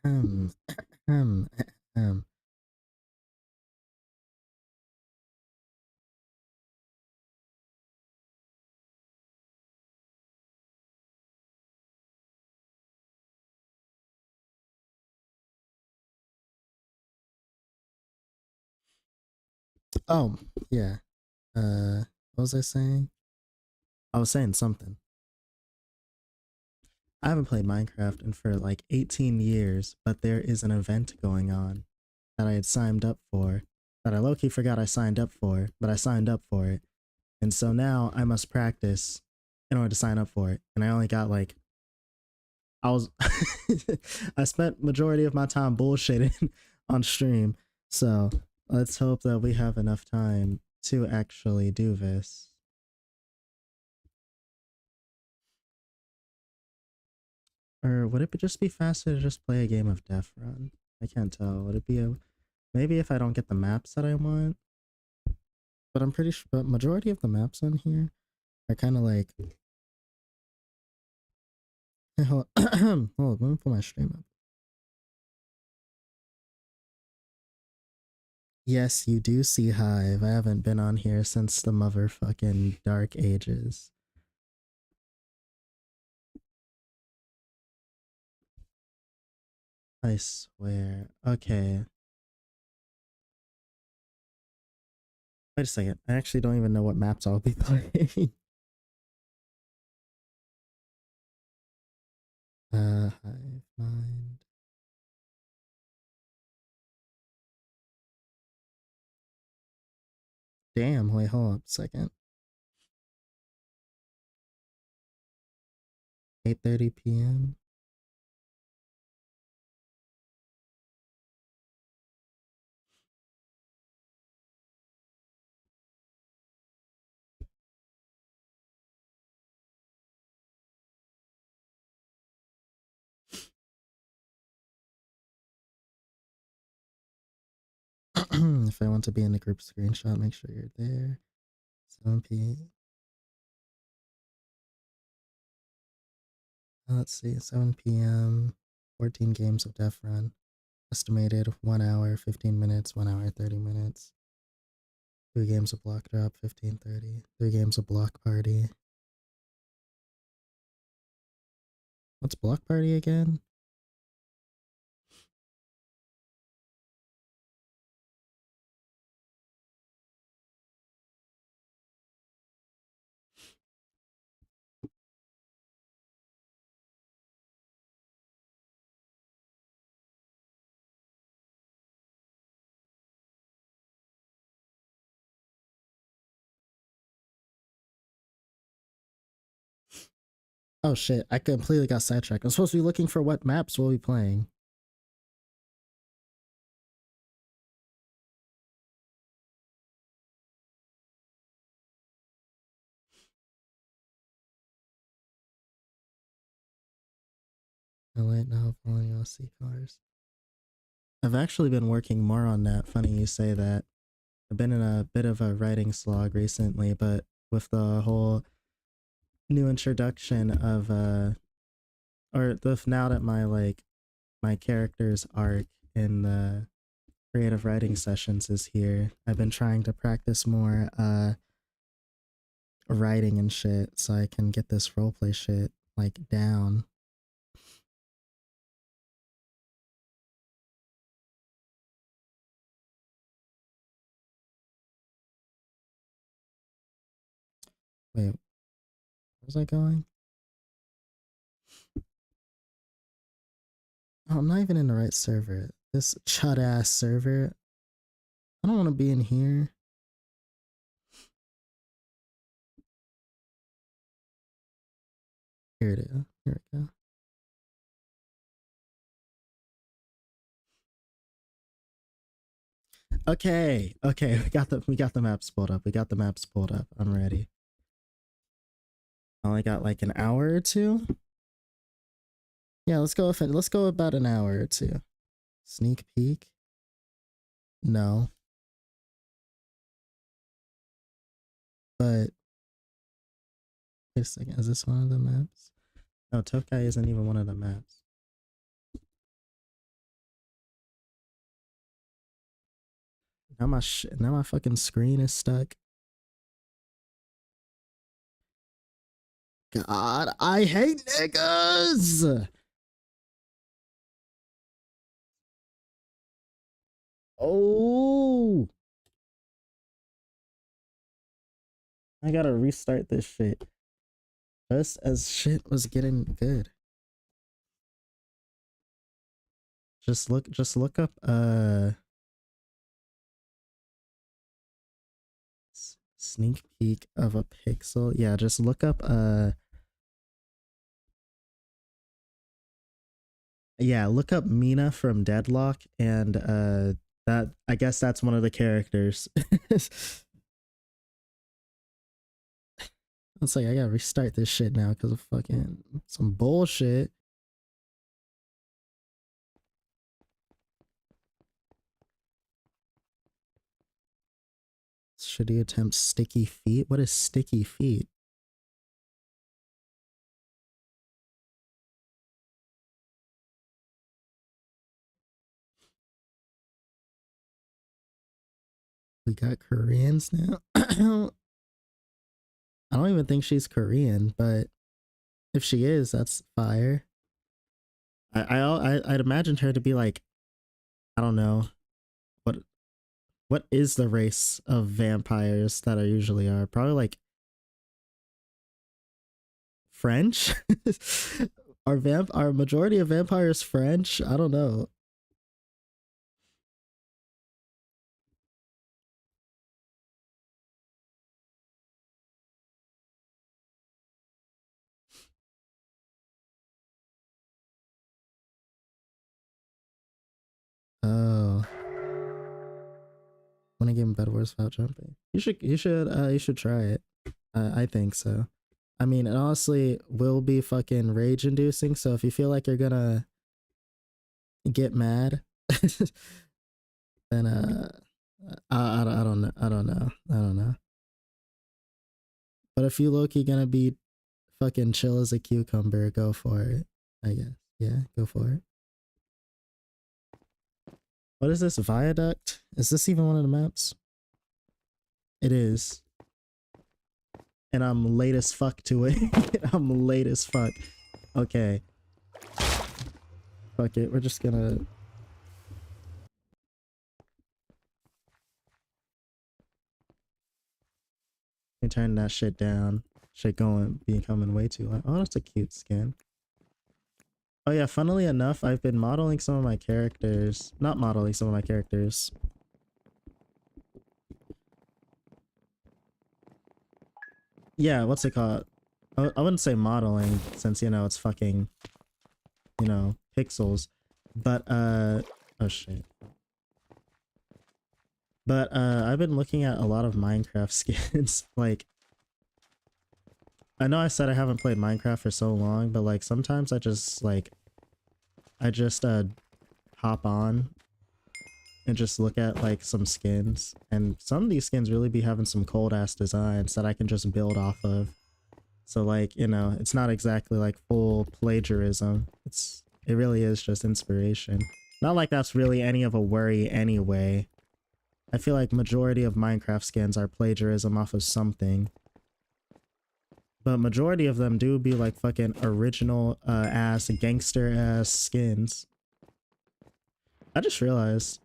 Ahem, ahem, ahem. Oh, yeah. What was I saying? I was saying something. I haven't played Minecraft in for like 18 years, but there is an event going on that I had signed up for that I low-key forgot I signed up for, but I signed up for it. And so now I must practice in order to sign up for it. And I only got like I was I spent majority of my time bullshitting on stream. So let's hope that we have enough time to actually do this. Or would it just be faster to just play a game of Death Run? I can't tell. Would it be a maybe if I don't get the maps that I want? But I'm pretty sure but majority of the maps on here are kind of like hold on, let me pull my stream up. Yes, you do see Hive. I haven't been on here since the motherfucking dark ages. I swear. Okay. Wait a second. I actually don't even know what maps I'll be playing. Hive mind. Damn, wait, hold up a second. 8:30 p.m. If I want to be in the group screenshot, make sure you're there. 7 p.m. Let's see, 7 p.m. 14 games of Death Run. Estimated 1 hour, 15 minutes, 1 hour, 30 minutes. 3 games of Block Drop, 15:30. 3 games of Block Party. What's Block Party again? Oh shit, I completely got sidetracked. I'm supposed to be looking for what maps we'll be playing. Oh wait, no, pulling OC cars. I've actually been working more on that. Funny you say that. I've been in a bit of a writing slog recently, but with the whole new introduction of or the now that my character's arc in the creative writing sessions is here, I've been trying to practice more writing and shit so I can get this roleplay shit like down. Wait, where's I going? Oh, I'm not even in the right server. This chud ass server. I don't want to be in here. Here it is. Here we go. Okay, okay, we got the maps pulled up. We got the maps pulled up. I'm ready. I only got like an hour or two. Yeah, let's go with it. Let's go about an hour or two. Sneak peek. No. But wait a second, is this one of the maps? No, Tokai isn't even one of the maps. Now my fucking screen is stuck. God, I hate niggas. Oh, I gotta restart this shit. Just as shit was getting good. Just look up sneak peek of a pixel. Yeah, just look up yeah, look up Mina from Deadlock, and that, I guess that's one of the characters. It's like I gotta restart this shit now because of fucking some bullshit. Should he attempt sticky feet? What is sticky feet? We got Koreans now. I don't even think she's Korean, but if she is, that's fire. I'd imagined her to be like, I don't know, what what is the race of vampires that are usually are? Probably like French. Are majority of vampires French? I don't know. Oh, want to give him Bed Wars without jumping? You should try it. I think so. I mean, it honestly will be fucking rage inducing. So if you feel like you're gonna get mad, then I don't know. I don't know. I don't know. But if you low-key gonna be fucking chill as a cucumber, go for it. I guess. Yeah, go for it. What is this viaduct? Is this even one of the maps? It is. And I'm late as fuck to it. I'm late as fuck. Okay. Fuck it. We're just gonna... turn that shit down. Shit becoming way too loud. Oh, that's a cute skin. Oh yeah, funnily enough, I've been modeling some of my characters. Not modeling some of my characters. Yeah, what's it called? I wouldn't say modeling, since, you know, it's fucking, you know, pixels. But, oh shit. But, I've been looking at a lot of Minecraft skins. Like, I know I said I haven't played Minecraft for so long, but, like, sometimes I just, hop on and just look at, like, some skins. And some of these skins really be having some cold-ass designs that I can just build off of. So, like, you know, it's not exactly, like, full plagiarism. It really is just inspiration. Not like that's really any of a worry anyway. I feel like majority of Minecraft skins are plagiarism off of something. But majority of them do be like fucking original ass gangster ass skins. I just realized.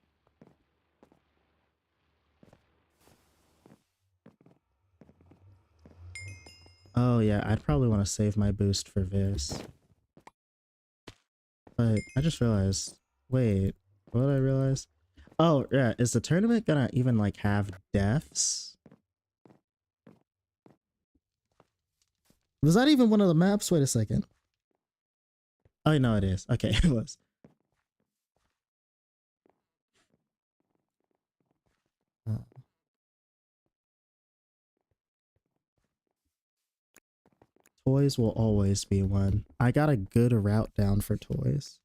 Oh yeah, I'd probably want to save my boost for this. But I just realized. Wait, what did I realize? Oh yeah, is the tournament gonna even like have deaths? Was that even one of the maps? Wait a second. Oh no, it is. Okay, it was. Oh. Toys will always be one. I got a good route down for toys.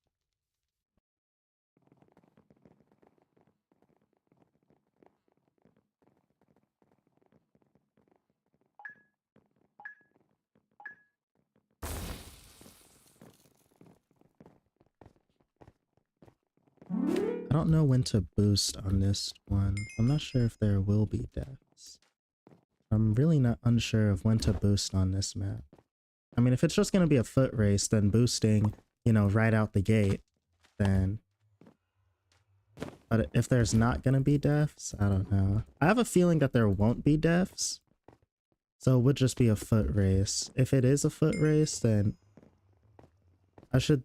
I don't know when to boost on this one. I'm not sure if there will be deaths. I'm really not unsure of when to boost on this map. I mean, if it's just going to be a foot race, then boosting, you know, right out the gate, then... But if there's not going to be deaths, I don't know. I have a feeling that there won't be deaths, so it would just be a foot race. If it is a foot race, then I should...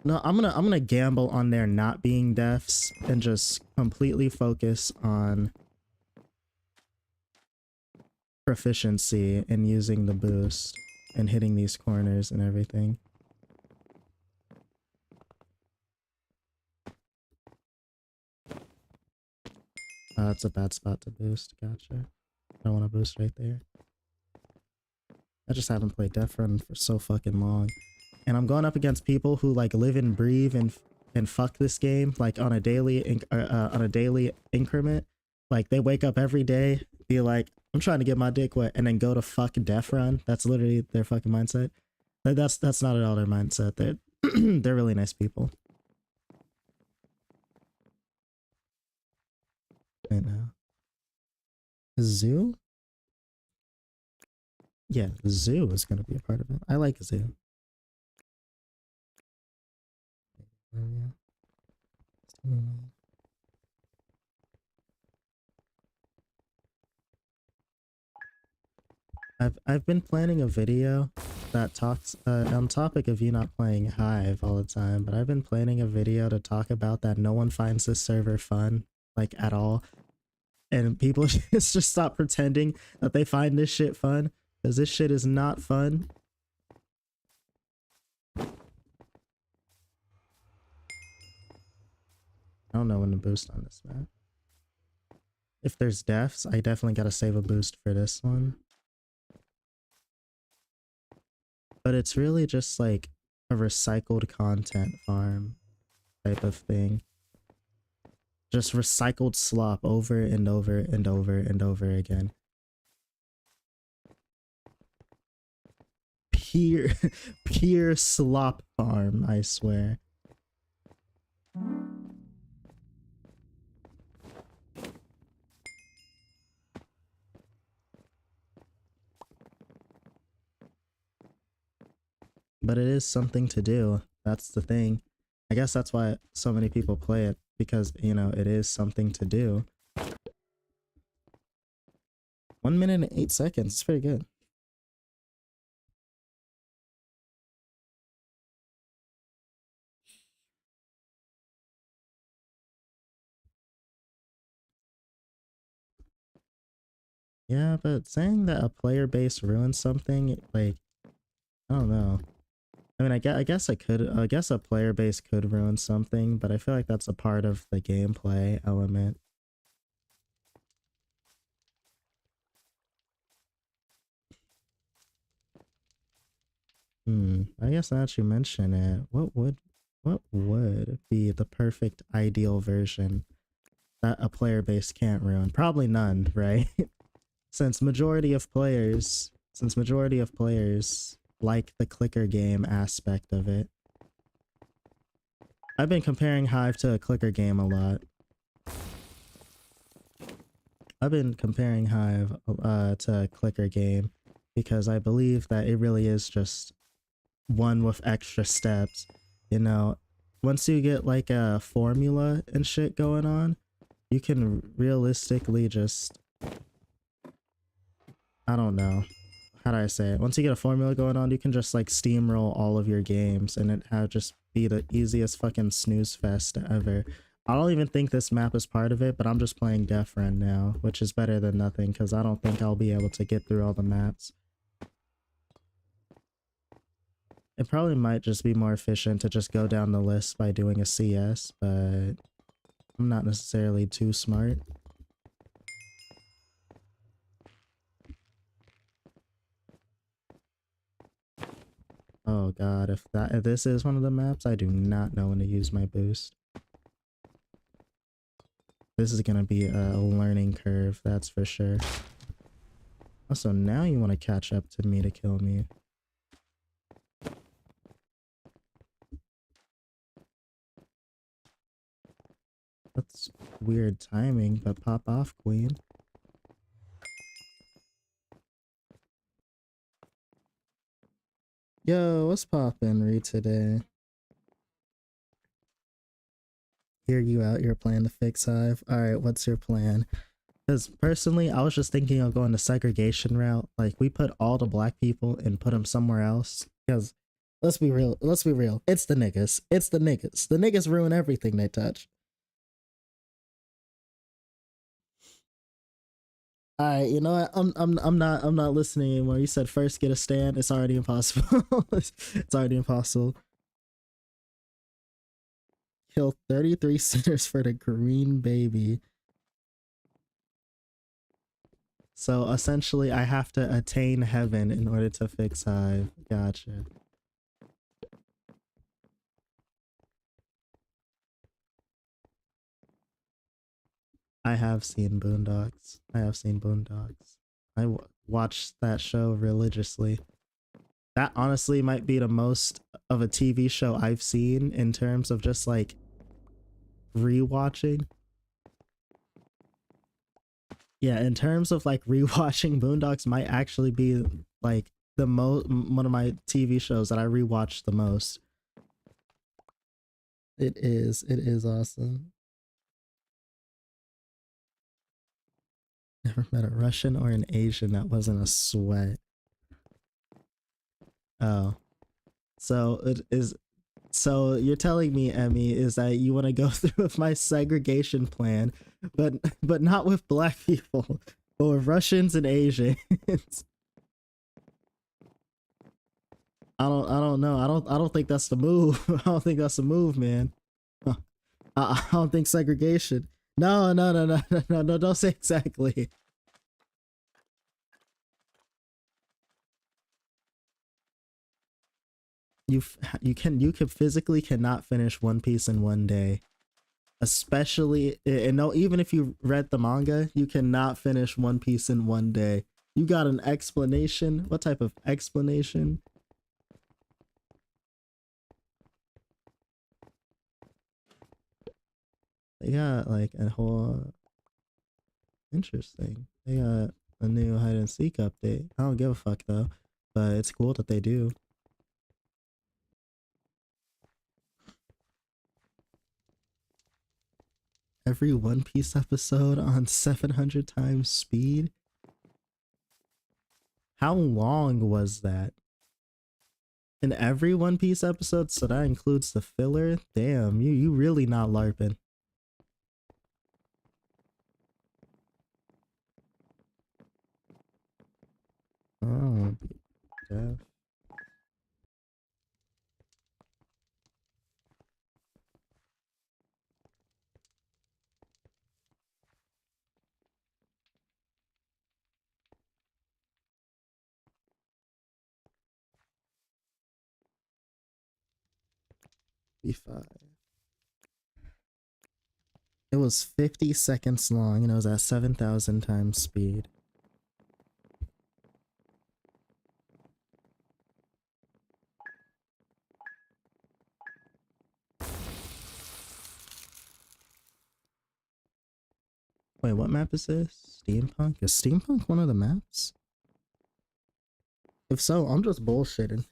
No, I'm gonna gamble on there not being deaths and just completely focus on proficiency and using the boost and hitting these corners and everything. That's a bad spot to boost. Gotcha. I don't want to boost right there. I just haven't played Death Run for so fucking long. And I'm going up against people who like live and breathe and fuck this game like on a daily increment. Like they wake up every day, be like, I'm trying to get my dick wet, and then go to fuck Death Run. That's literally their fucking mindset. That's not at all their mindset. They're really nice people. Right now. Zoo? Yeah, the zoo is gonna be a part of it. I like the zoo. I've been planning a video that talks on topic of you not playing Hive all the time, but I've been planning a video to talk about that no one finds this server fun, like at all. And people just stop pretending that they find this shit fun, because this shit is not fun. I don't know when to boost on this map. If there's deaths, I definitely gotta save a boost for this one. But it's really just like a recycled content farm type of thing. Just recycled slop over and over and over and over again. Pure slop farm, I swear. But it is something to do. That's the thing. I guess that's why so many people play it, because, you know, it is something to do. 1 minute and 8 seconds. It's pretty good. Yeah, but saying that a player base ruins something, like, I don't know. I mean, I guess I guess a player base could ruin something, but I feel like that's a part of the gameplay element. I guess now that you mention it, what would be the perfect ideal version that a player base can't ruin? Probably none, right? Since majority of players like the clicker game aspect of it. I've been comparing Hive to a clicker game a lot. I've been comparing Hive to a clicker game because I believe that it really is just one with extra steps. You know, once you get like a formula and shit going on, you can realistically just, I don't know, how do I say it? Once you get a formula going on, you can just like steamroll all of your games and it have just be the easiest fucking snooze fest ever. I don't even think this map is part of it, but I'm just playing Death Run now, which is better than nothing because I don't think I'll be able to get through all the maps. It probably might just be more efficient to just go down the list by doing a CS, but I'm not necessarily too smart. Oh god, if this is one of the maps, I do not know when to use my boost. This is gonna be a learning curve, that's for sure. Also, now you want to catch up to me to kill me. That's weird timing, but pop off, queen. Yo, what's poppin', Reed, today? Hear you out, you're planning to fix Hive. Alright, what's your plan? Because personally, I was just thinking of going the segregation route. Like, we put all the black people and put them somewhere else. Because, let's be real, it's the niggas. It's the niggas. The niggas ruin everything they touch. Alright, you know what? I'm not listening anymore. You said first get a stand. It's already impossible. It's already impossible. Kill 33 sinners for the green baby. So essentially I have to attain heaven in order to fix Hive. Gotcha. I have seen Boondocks. I watched that show religiously. That honestly might be the most of a TV show I've seen in terms of just like rewatching. Yeah, in terms of like rewatching, Boondocks might actually be like the one of my TV shows that I rewatch the most. It is awesome. Never met a Russian or an Asian that wasn't a sweat. Oh. So it is. So you're telling me, Emmy, is that you want to go through with my segregation plan, but not with black people, but with Russians and Asians. I don't know. I don't think that's the move. I don't think that's the move, man. I don't think segregation. No, don't say exactly. You can physically cannot finish One Piece in one day. Especially, and no, even if you read the manga, you cannot finish One Piece in one day. You got an explanation? What type of explanation? They got like a whole interesting. They got a new hide and seek update. I don't give a fuck though, but it's cool that they do. Every One Piece episode on 700 times speed. How long was that? In every One Piece episode, so that includes the filler? Damn, you really not LARPing. Oh, deaf. B5. It was 50 seconds long and it was at 7,000 times speed. Wait, what map is this? Steampunk? Is Steampunk one of the maps? If so, I'm just bullshitting.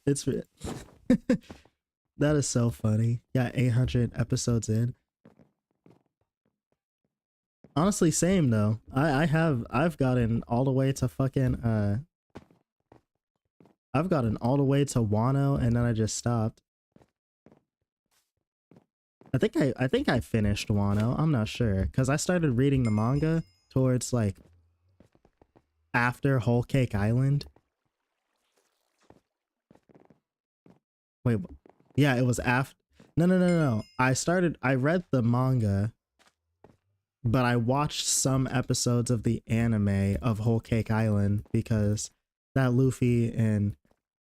It's that is so funny. Yeah, 800 episodes in. Honestly, same though. I've gotten all the way to fucking I've gotten all the way to Wano and then I just stopped. I think I finished Wano. I'm not sure because I started reading the manga towards like after Whole Cake Island. Wait, yeah, it was after. No. I read the manga, but I watched some episodes of the anime of Whole Cake Island because that Luffy and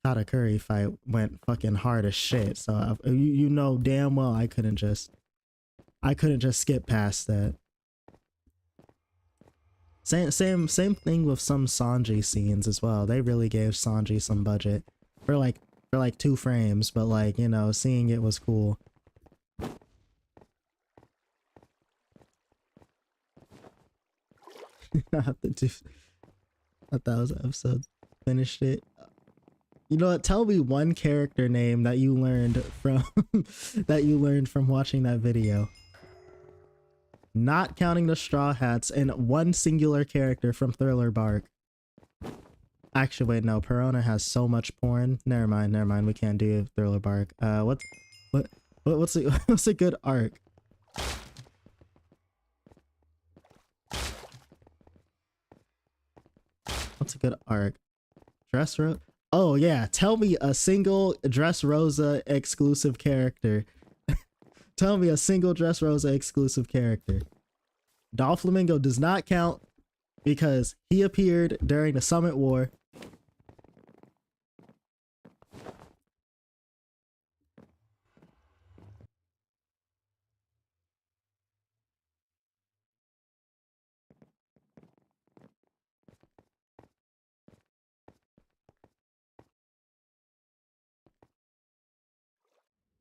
Katakuri fight went fucking hard as shit. So you know damn well I couldn't just skip past that. Same thing with some Sanji scenes as well. They really gave Sanji some budget. for like 2 frames, but like, you know, seeing it was cool. I have to do 1,000 episodes. Finished it. You know what? Tell me one character name that you learned from that you learned from watching that video. Not counting the Straw Hats, and one singular character from Thriller Bark. Actually, wait, no. Perona has so much porn. Never mind. We can't do Thriller Bark. What's a good arc? What's a good arc? Dressrosa? Oh yeah, tell me a single Dressrosa exclusive character. Tell me a single Dressrosa exclusive character. Doflamingo does not count because he appeared during the Summit War.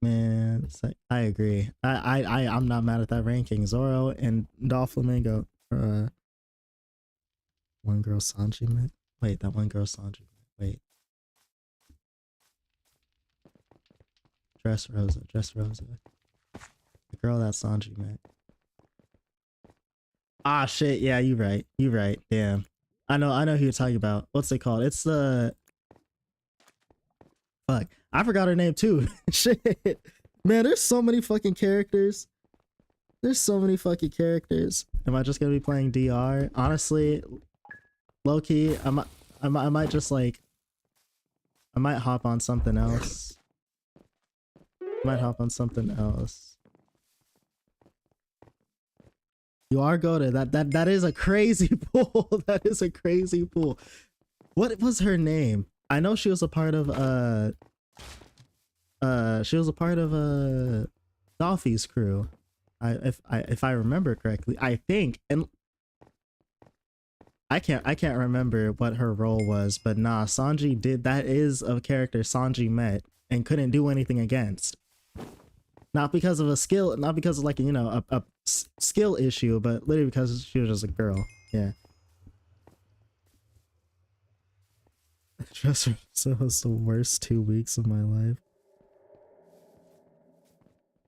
Man, I agree. I'm not mad at that ranking. Zoro and Doflamingo. One girl Sanji met. Wait, that one girl Sanji met. Wait. Dressrosa. The girl that Sanji met. Ah shit, yeah, you right. Damn. I know who you're talking about. What's it called? It's the fuck. I forgot her name too. Shit. Man, there's so many fucking characters. Am I just gonna be playing DR? Honestly, low-key, I might just like I might hop on something else. You are goated. That is a crazy pool. That is a crazy pool. What was her name? I know she was a part of Dolphy's crew. If I remember correctly, I think, and I can't remember what her role was, but nah, Sanji did. That is a character Sanji met and couldn't do anything against. Not because of a skill, not because of like, you know, a skill issue, but literally because she was just a girl. Yeah. Just so was the worst 2 weeks of my life.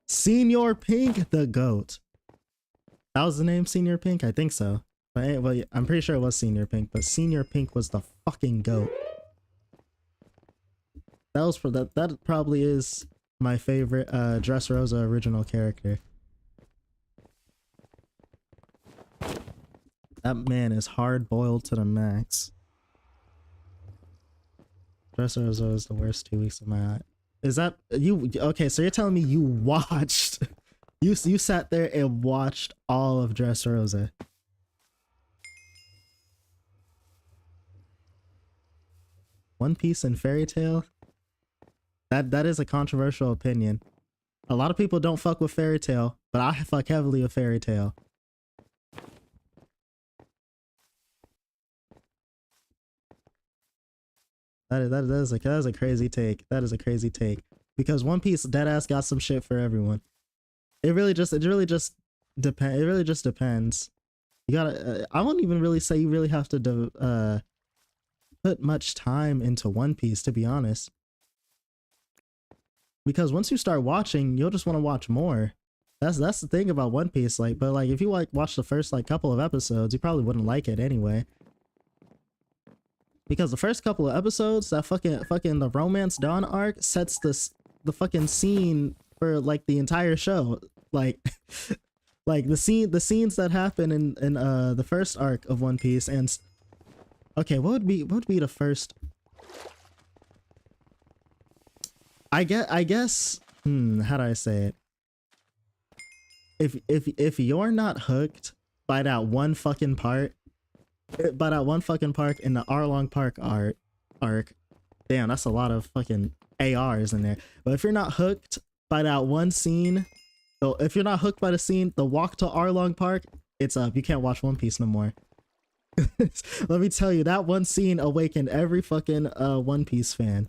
Senior Pink, the GOAT. That was the name, Senior Pink? I think so. But well, I'm pretty sure it was Senior Pink, but Senior Pink was the fucking GOAT. That was for that probably is my favorite Dressrosa original character. That man is hard boiled to the max. Dressrosa is the worst 2 weeks of my life. Is that you? Okay, so you're telling me you watched you sat there and watched all of Dressrosa. One Piece and Fairy Tail? That is a controversial opinion. A lot of people don't fuck with Fairy Tail, but I fuck heavily with Fairy Tail. That is a crazy take. That is a crazy take. Because One Piece deadass got some shit for everyone. It really just depends. You gotta I won't even really say you really have to put much time into One Piece, to be honest. Because once you start watching, you'll just want to watch more. That's the thing about One Piece. Like, but like if you like watch the first like couple of episodes, you probably wouldn't like it anyway. Because the first couple of episodes, that fucking the Romance Dawn arc sets the fucking scene for like the entire show. Like like the scenes that happen in the first arc of One Piece. And okay, what would be the first? I guess how do I say it? If you're not hooked by that one fucking part in the Arlong Park arc, damn, that's a lot of fucking ARs in there. But if you're not hooked by that one scene, so if you're not hooked by the scene, the walk to Arlong Park, it's up. You can't watch One Piece no more. Let me tell you, that one scene awakened every fucking One Piece fan.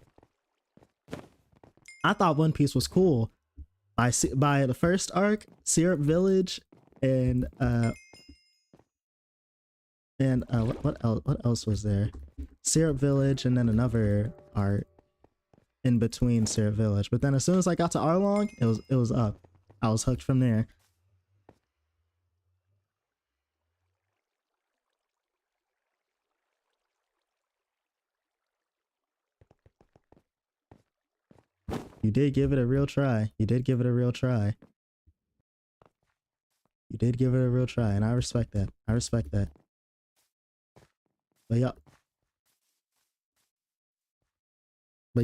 I thought One Piece was cool by the first arc, Syrup Village, and what else was there? Syrup Village, and then another arc in between Syrup Village. But then as soon as I got to Arlong, it was up. I was hooked from there. You did give it a real try. You did give it a real try. You did give it a real try, and I respect that. I respect that. But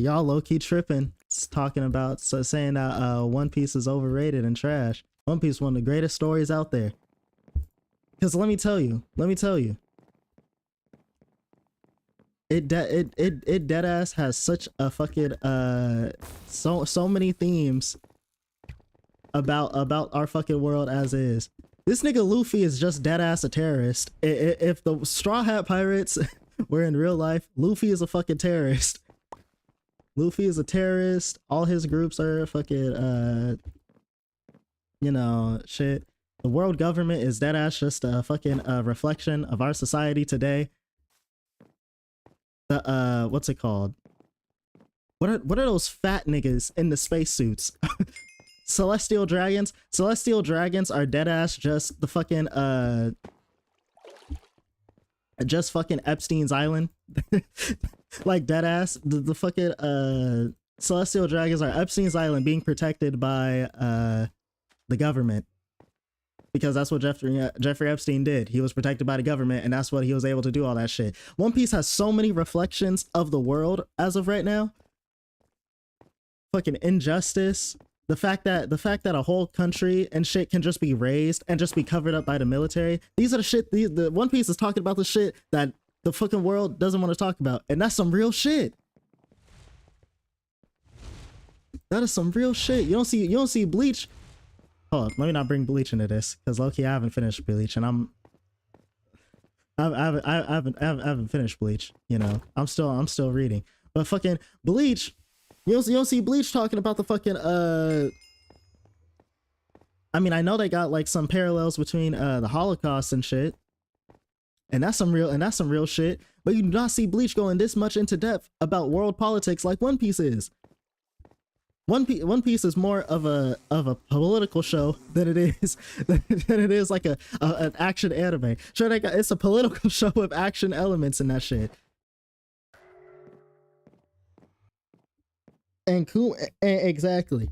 y'all low-key tripping, talking about saying that One Piece is overrated and trash. One Piece is one of the greatest stories out there. Cause let me tell you, it dead ass has such a fucking so many themes about our fucking world as is. This nigga Luffy is just dead ass a terrorist. If the Straw Hat Pirates were in real life, Luffy is a fucking terrorist. Luffy is a terrorist. All his groups are fucking you know, shit. The world government is dead ass just a fucking reflection of our society today. The what's it called? What are those fat niggas in the spacesuits? Celestial dragons. Celestial dragons are dead ass just the fucking just fucking Epstein's Island. Like dead ass the fucking celestial dragons are Epstein's Island being protected by the government, because that's what Jeffrey Epstein did. He was protected by the government, and that's what he was able to do all that shit. One Piece has so many reflections of the world as of right now. Fucking injustice. The fact that a whole country and shit can just be raised and just be covered up by the military. These are the shit. The One Piece is talking about the shit that the fucking world doesn't want to talk about, and that's some real shit. That is some real shit. You don't see Bleach. Hold on, let me not bring Bleach into this, because low-key I haven't finished Bleach, and I haven't finished Bleach. You know, I'm still reading. But fucking Bleach, you don't see Bleach talking about the fucking I mean, I know they got like some parallels between the Holocaust and shit, and that's some real shit. But you do not see Bleach going this much into depth about world politics like One Piece is. One Piece is more of a political show than it is like an action anime. Sure, it's a political show with action elements in that shit. And cool, exactly.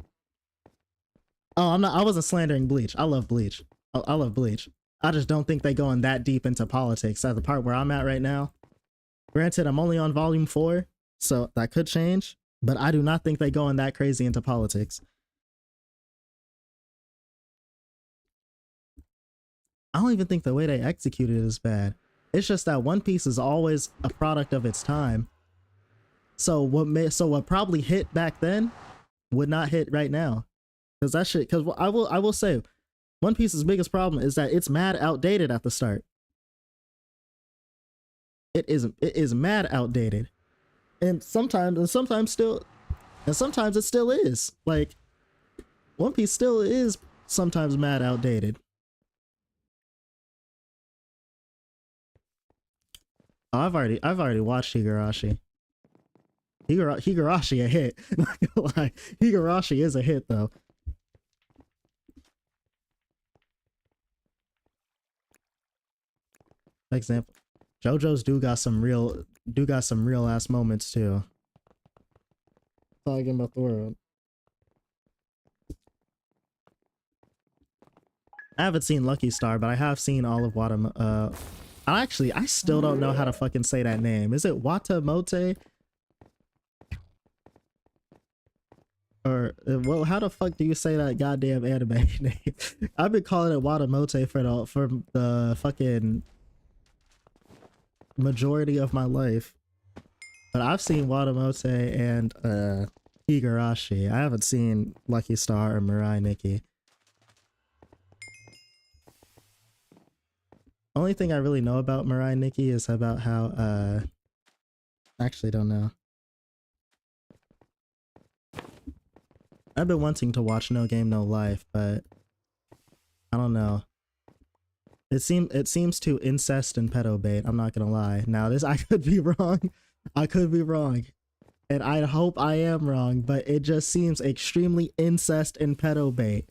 Oh, I wasn't slandering Bleach. I love Bleach. I love Bleach. I just don't think they going that deep into politics at the part where I'm at right now. Granted, I'm only on volume 4, so that could change. But I do not think they going that crazy into politics. I don't even think the way they executed it is bad. It's just that One Piece is always a product of its time. So what probably hit back then would not hit right now. Because that shit, because I will say, One Piece's biggest problem is that it's mad outdated at the start. It is mad outdated. And sometimes it still is. Like, One Piece still is sometimes mad outdated. Oh, I've already watched Higurashi. Higurashi a hit. Not gonna lie. Higurashi is a hit though. Example. JoJo's do got some real ass moments too. Talking about the world. I haven't seen Lucky Star, but I have seen all of I still don't know how to fucking say that name. Is it Watamote? Or well, how the fuck do you say that goddamn anime name? I've been calling it Watamote for the fucking majority of my life. But I've seen Watamote and Higurashi. I haven't seen Lucky Star or Mirai Nikki. Only thing I really know about Mirai Nikki is about how actually don't know. I've been wanting to watch No Game No Life, but I don't know. It seems too incest and pedo bait. I'm not gonna lie. Now this, I could be wrong. I could be wrong, and I hope I am wrong. But it just seems extremely incest and pedo bait.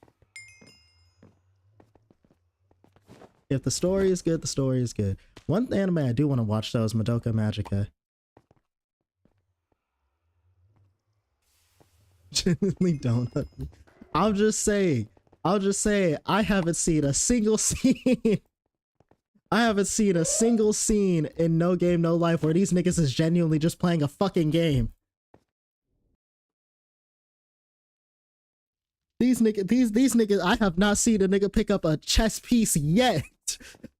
If the story is good, the story is good. One anime I do want to watch though is Madoka Magica. Genuinely don't. I'm just saying. I haven't seen a single scene. I haven't seen a single scene in No Game No Life where these niggas is genuinely just playing a fucking game. These niggas, I have not seen a nigga pick up a chess piece yet.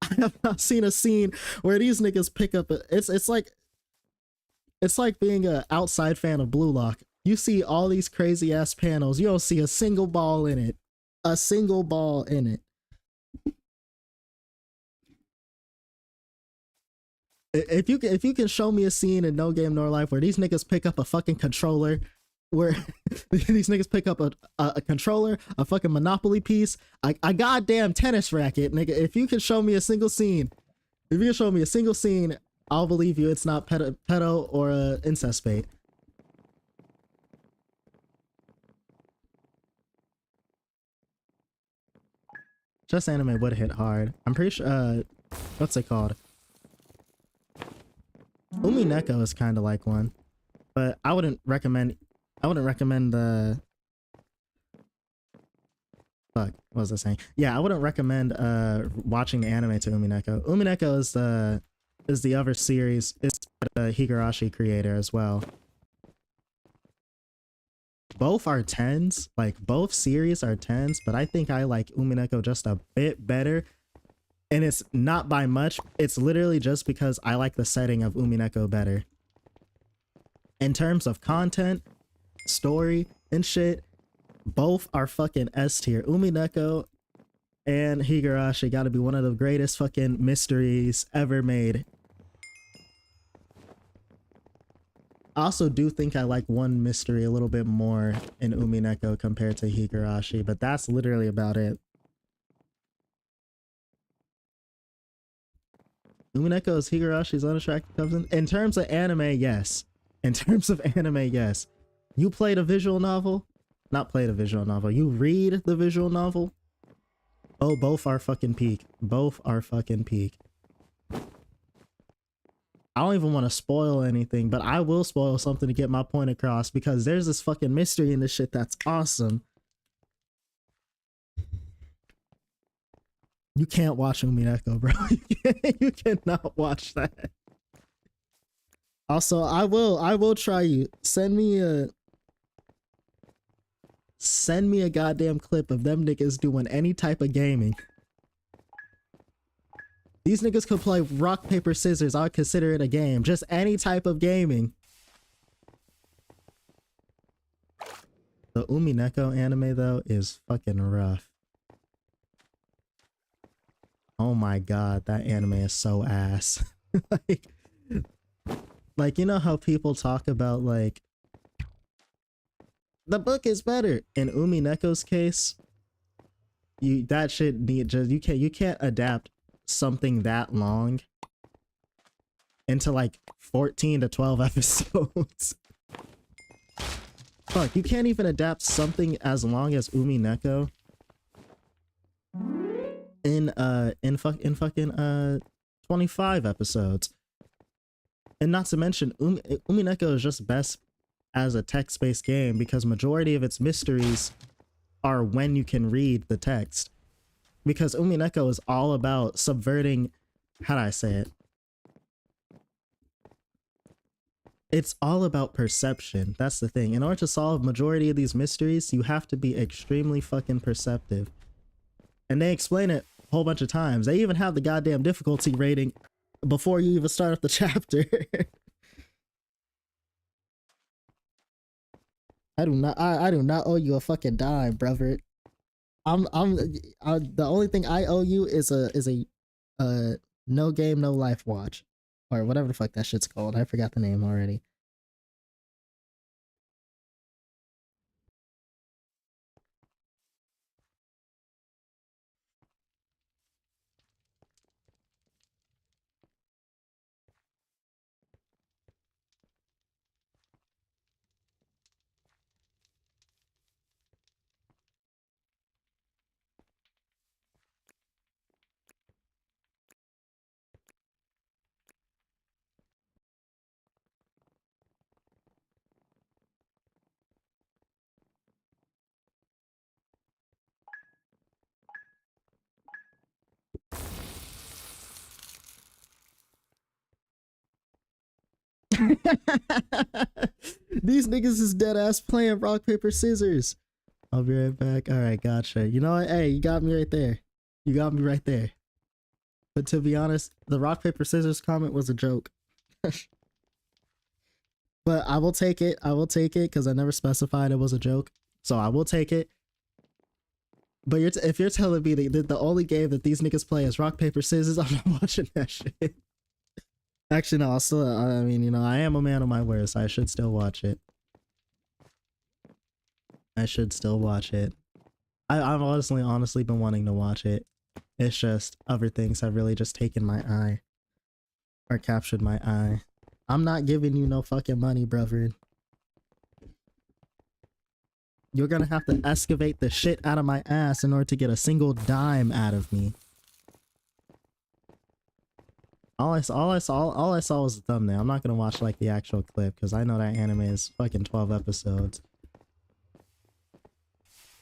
I have not seen a scene where these niggas pick up a, it's like being an outside fan of Blue Lock. You see all these crazy ass panels, you don't see a single ball in it. A single ball in it. If you can show me a scene in No Game No Life where these niggas pick up a fucking controller, where these niggas pick up a controller, a fucking Monopoly piece, a goddamn tennis racket, nigga. If you can show me a single scene, I'll believe you. It's not pedo or incest bait. Just anime would hit hard. I'm pretty sure. What's it called? Umineko is kind of like one, but I wouldn't recommend the. Fuck, what was I saying? Yeah, I wouldn't recommend watching the anime to Umineko. Umineko is the other series. It's the Higurashi creator as well. Both are 10s, like both series are 10s, but I think I like Umineko just a bit better. And it's not by much, it's literally just because I like the setting of Umineko better. In terms of content, story, and shit, both are fucking S tier. Umineko and Higurashi gotta be one of the greatest fucking mysteries ever made. I also do think I like one mystery a little bit more in Umineko compared to Higurashi, but that's literally about it. Umineko is Higurashi's unattractive cousin? In terms of anime, yes. In terms of anime, yes. You played a visual novel? Not played a visual novel. You read the visual novel? Oh, both are fucking peak. Both are fucking peak. I don't even want to spoil anything, but I will spoil something to get my point across because there's this fucking mystery in this shit that's awesome. You can't watch Umineko, bro. You cannot watch that. Also, I will try you. Send me a goddamn clip of them niggas doing any type of gaming. These niggas could play rock, paper, scissors. I would consider it a game. Just any type of gaming. The Umineko anime, though, is fucking rough. Oh my god, that anime is so ass. like, you know how people talk about, like, the book is better. In Umineko's case, that shit need just, you can't adapt something that long into like 14 to 12 episodes. Fuck, you can't even adapt something as long as Umineko in fucking 25 episodes. And not to mention, Umineko is just best as a text-based game because majority of its mysteries are when you can read the text. Because Umineko is all about subverting, how do I say it? It's all about perception. That's the thing. In order to solve majority of these mysteries, you have to be extremely fucking perceptive. And they explain it a whole bunch of times. They even have the goddamn difficulty rating before you even start up the chapter. I do not owe you a fucking dime, brother. The only thing I owe you is a No Game No Life watch, or whatever the fuck that shit's called. I forgot the name already. These niggas is dead ass playing rock, paper, scissors. I'll be right back. Alright, gotcha. You know what? Hey, you got me right there. You got me right there. But to be honest, the rock, paper, scissors comment was a joke. But I will take it. I will take it because I never specified it was a joke. So I will take it. But if you're telling me that the only game that these niggas play is rock, paper, scissors, I'm not watching that shit. Actually, no, I mean, you know, I am a man of my word, so I should still watch it. I should still watch it. I've honestly been wanting to watch it. It's just other things have really just taken my eye. Or captured my eye. I'm not giving you no fucking money, brother. You're gonna have to excavate the shit out of my ass in order to get a single dime out of me. All I saw was the thumbnail. I'm not gonna watch like the actual clip because I know that anime is fucking 12 episodes.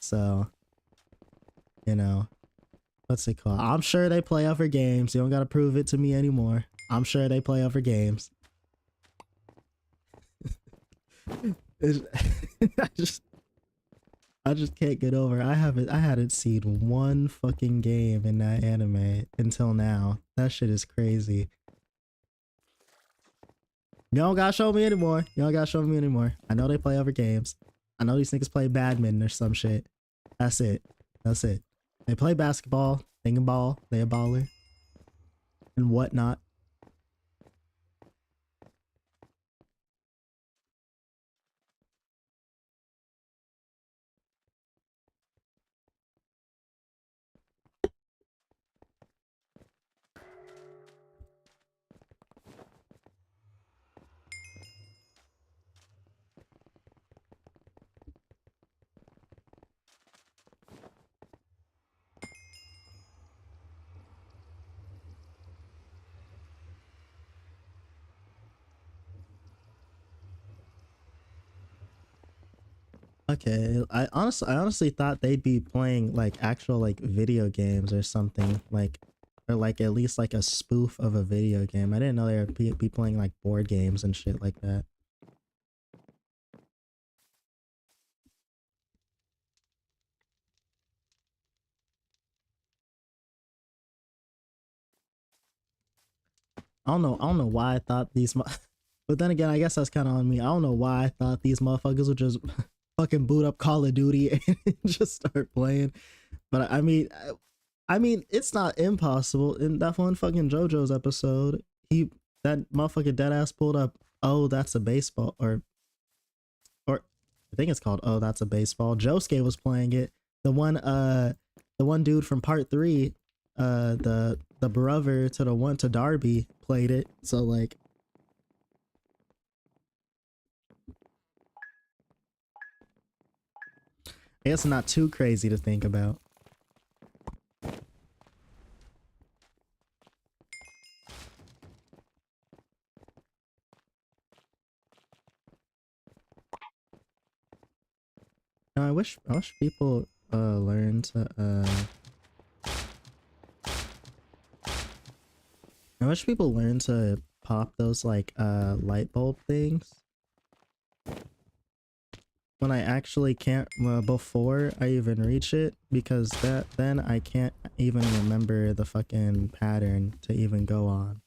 So, you know, what's it called? I'm sure they play other games. You don't gotta prove it to me anymore. I'm sure they play other games. I just can't get over. I hadn't seen one fucking game in that anime until now. That shit is crazy. You don't gotta show me anymore. You don't gotta show me anymore. I know they play other games. I know these niggas play badminton or some shit. That's it. That's it. They play basketball, ball, they a baller, and whatnot. Okay, I honestly thought they'd be playing like actual like video games or something, like, or like at least like a spoof of a video game. I didn't know they would be playing like board games and shit like that. I don't know why I thought these but then again, I guess that's kind of on me. I don't know why I thought these motherfuckers would just fucking boot up Call of Duty and just start playing. But I mean, it's not impossible. In that one fucking JoJo's episode, that motherfucker deadass pulled up, "Oh, that's a baseball," or I think it's called "Oh, that's a baseball." Josuke was playing it. The one dude from part 3, the brother to the one to Darby played it. So like, I guess not too crazy to think about. No, I wish people learn to I wish people learn to pop those like light bulb things when I actually can't, before I even reach it, because then I can't even remember the fucking pattern to even go on.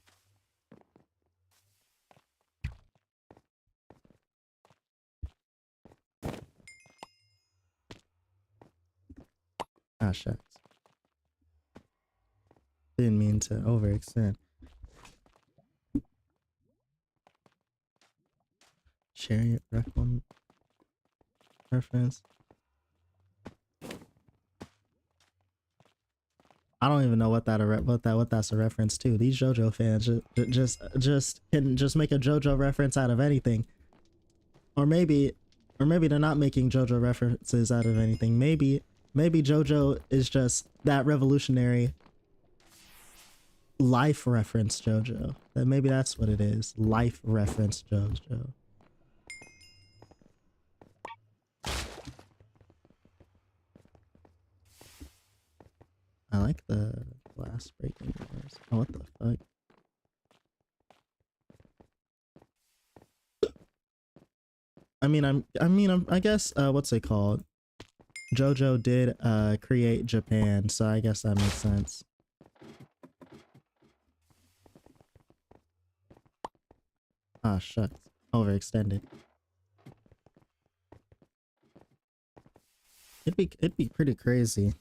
Ah, shucks. Didn't mean to overextend. Share your reference. I don't even know what that's a reference to. These JoJo fans just make a JoJo reference out of anything. Or maybe they're not making JoJo references out of anything. Maybe JoJo is just that revolutionary life reference JoJo. That maybe that's what it is. Life reference JoJo. I like the glass breaking doors. Oh, what the fuck? I guess what's it called? JoJo did create Japan, so I guess that makes sense. Ah, shucks. Overextended. It'd be pretty crazy.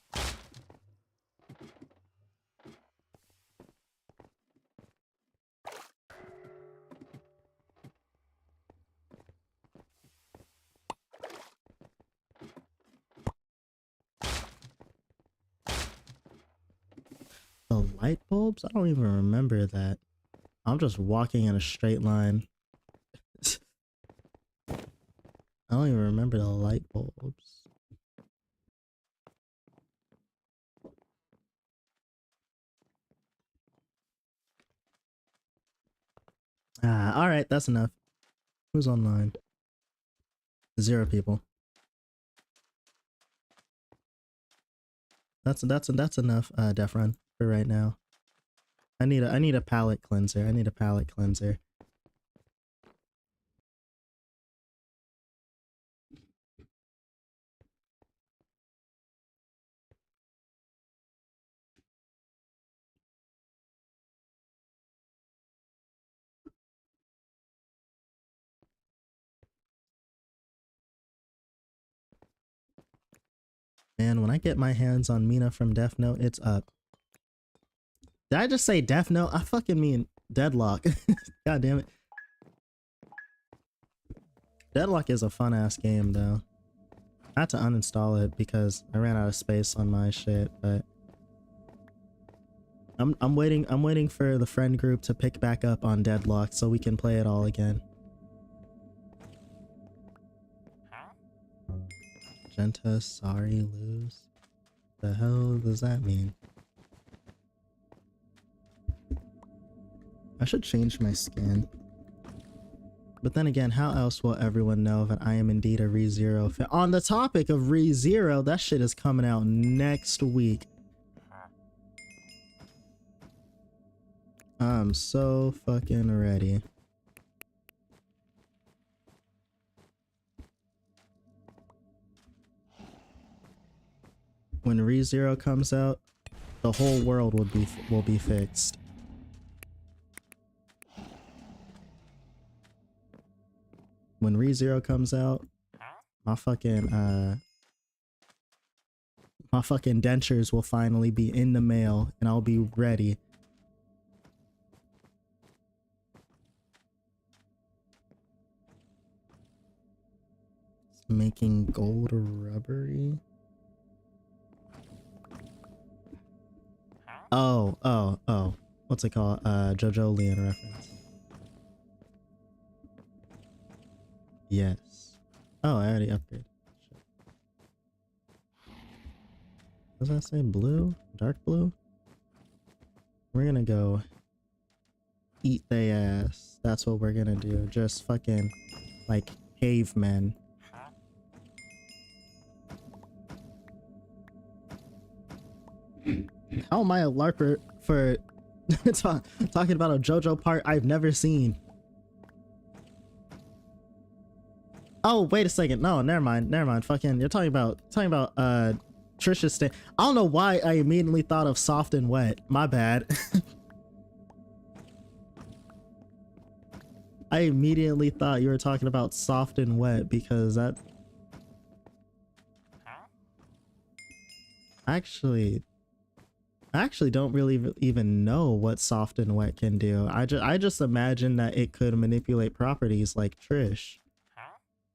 The light bulbs? I don't even remember that. I'm just walking in a straight line. I don't even remember the light bulbs. Ah, alright, that's enough. Who's online? 0 people. That's enough, Def Run, for right now. I need a palate cleanser. I need a palate cleanser. Man, when I get my hands on Mina from Death Note, it's up. Did I just say Death Note? I fucking mean Deadlock. God damn it. Deadlock is a fun ass game though. I had to uninstall it because I ran out of space on my shit, but I'm waiting for the friend group to pick back up on Deadlock so we can play it all again. Genta, sorry, lose. The hell does that mean? I should change my skin. But then again, how else will everyone know that I am indeed a ReZero fan? On the topic of ReZero, that shit is coming out next week. I'm so fucking ready. When ReZero comes out, the whole world will be fixed. When ReZero comes out, my fucking dentures will finally be in the mail and I'll be ready. Making gold rubbery. Oh. What's it called? JoJo Leon reference. Yes. Oh, I already upgraded. Shit. Does that say blue? Dark blue? We're gonna go eat they ass. That's what we're gonna do. Just fucking like cavemen. How am I a LARPer for talking about a JoJo part I've never seen? Oh, wait a second. No, never mind. Fucking, you're talking about Trisha's stand. I don't know why I immediately thought of Soft and Wet. My bad. I immediately thought you were talking about Soft and Wet because that I actually don't really even know what Soft and Wet can do. I just imagine that it could manipulate properties like Trish.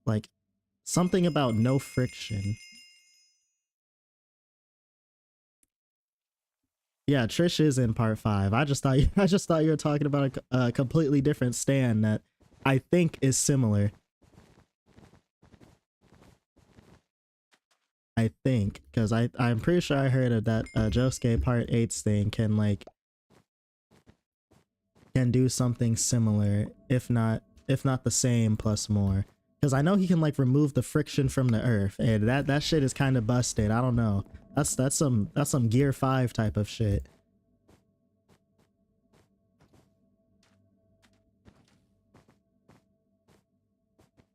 Like something about no friction. Yeah, Trish is in part 5. I just thought you were talking about a completely different stand that I think is similar. I think, because I'm pretty sure I heard of that Josuke Part 8's thing can do something similar, if not the same plus more. Because I know he can like remove the friction from the earth, and that shit is kind of busted. I don't know. That's some Gear 5 type of shit.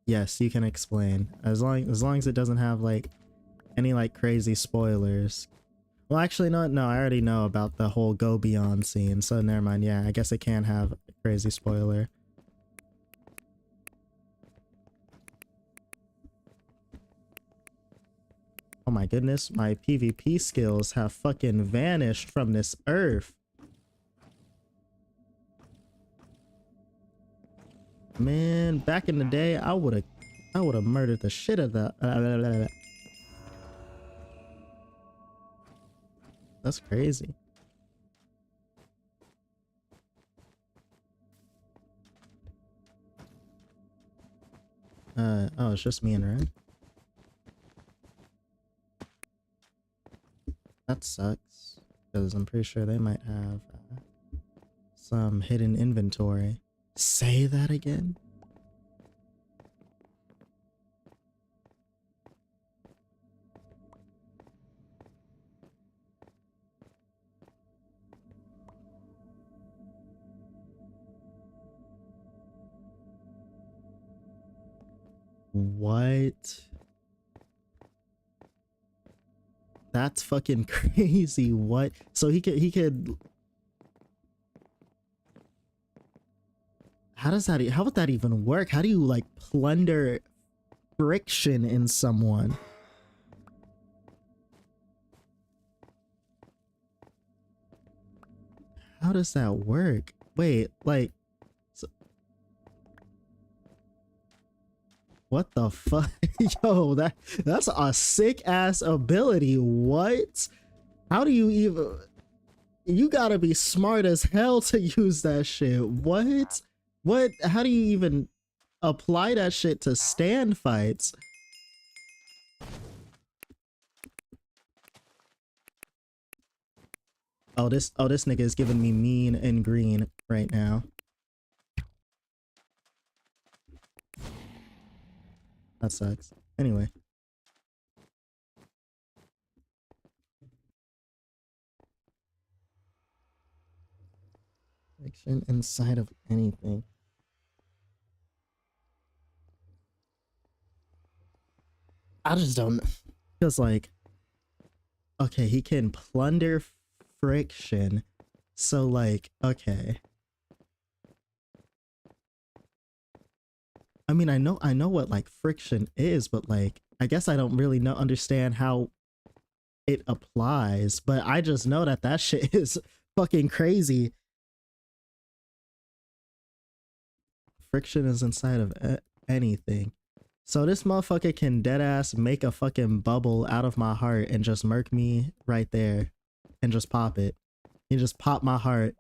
Yes, you can explain. As long as it doesn't have like any like crazy spoilers. Well, actually, no, I already know about the whole go beyond scene, so never mind. Yeah, I guess it can have a crazy spoiler. Oh my goodness, my PvP skills have fucking vanished from this earth. Man, back in the day, I would have murdered the shit of the. That's crazy. Oh, it's just me and Red. That sucks, because I'm pretty sure they might have some hidden inventory. Say that again? What? That's fucking crazy. What? So he could how would that even work? How do you like plunder friction in someone? How does that work? Wait, like so, what the fuck? Yo, that's a sick ass ability. What? How do you even you gotta be smart as hell to use that shit. What? What? How do you even apply that shit to stand fights? Oh this nigga is giving me mean and green right now. That sucks. Anyway. Friction inside of anything. I just don't know. Because like, okay, he can plunder friction. So like, okay. I mean, I know what like friction is, but like, I guess I don't really understand how it applies, but I just know that that shit is fucking crazy. Friction is inside of anything. So this motherfucker can deadass make a fucking bubble out of my heart and just murk me right there and just pop it. He just pop my heart.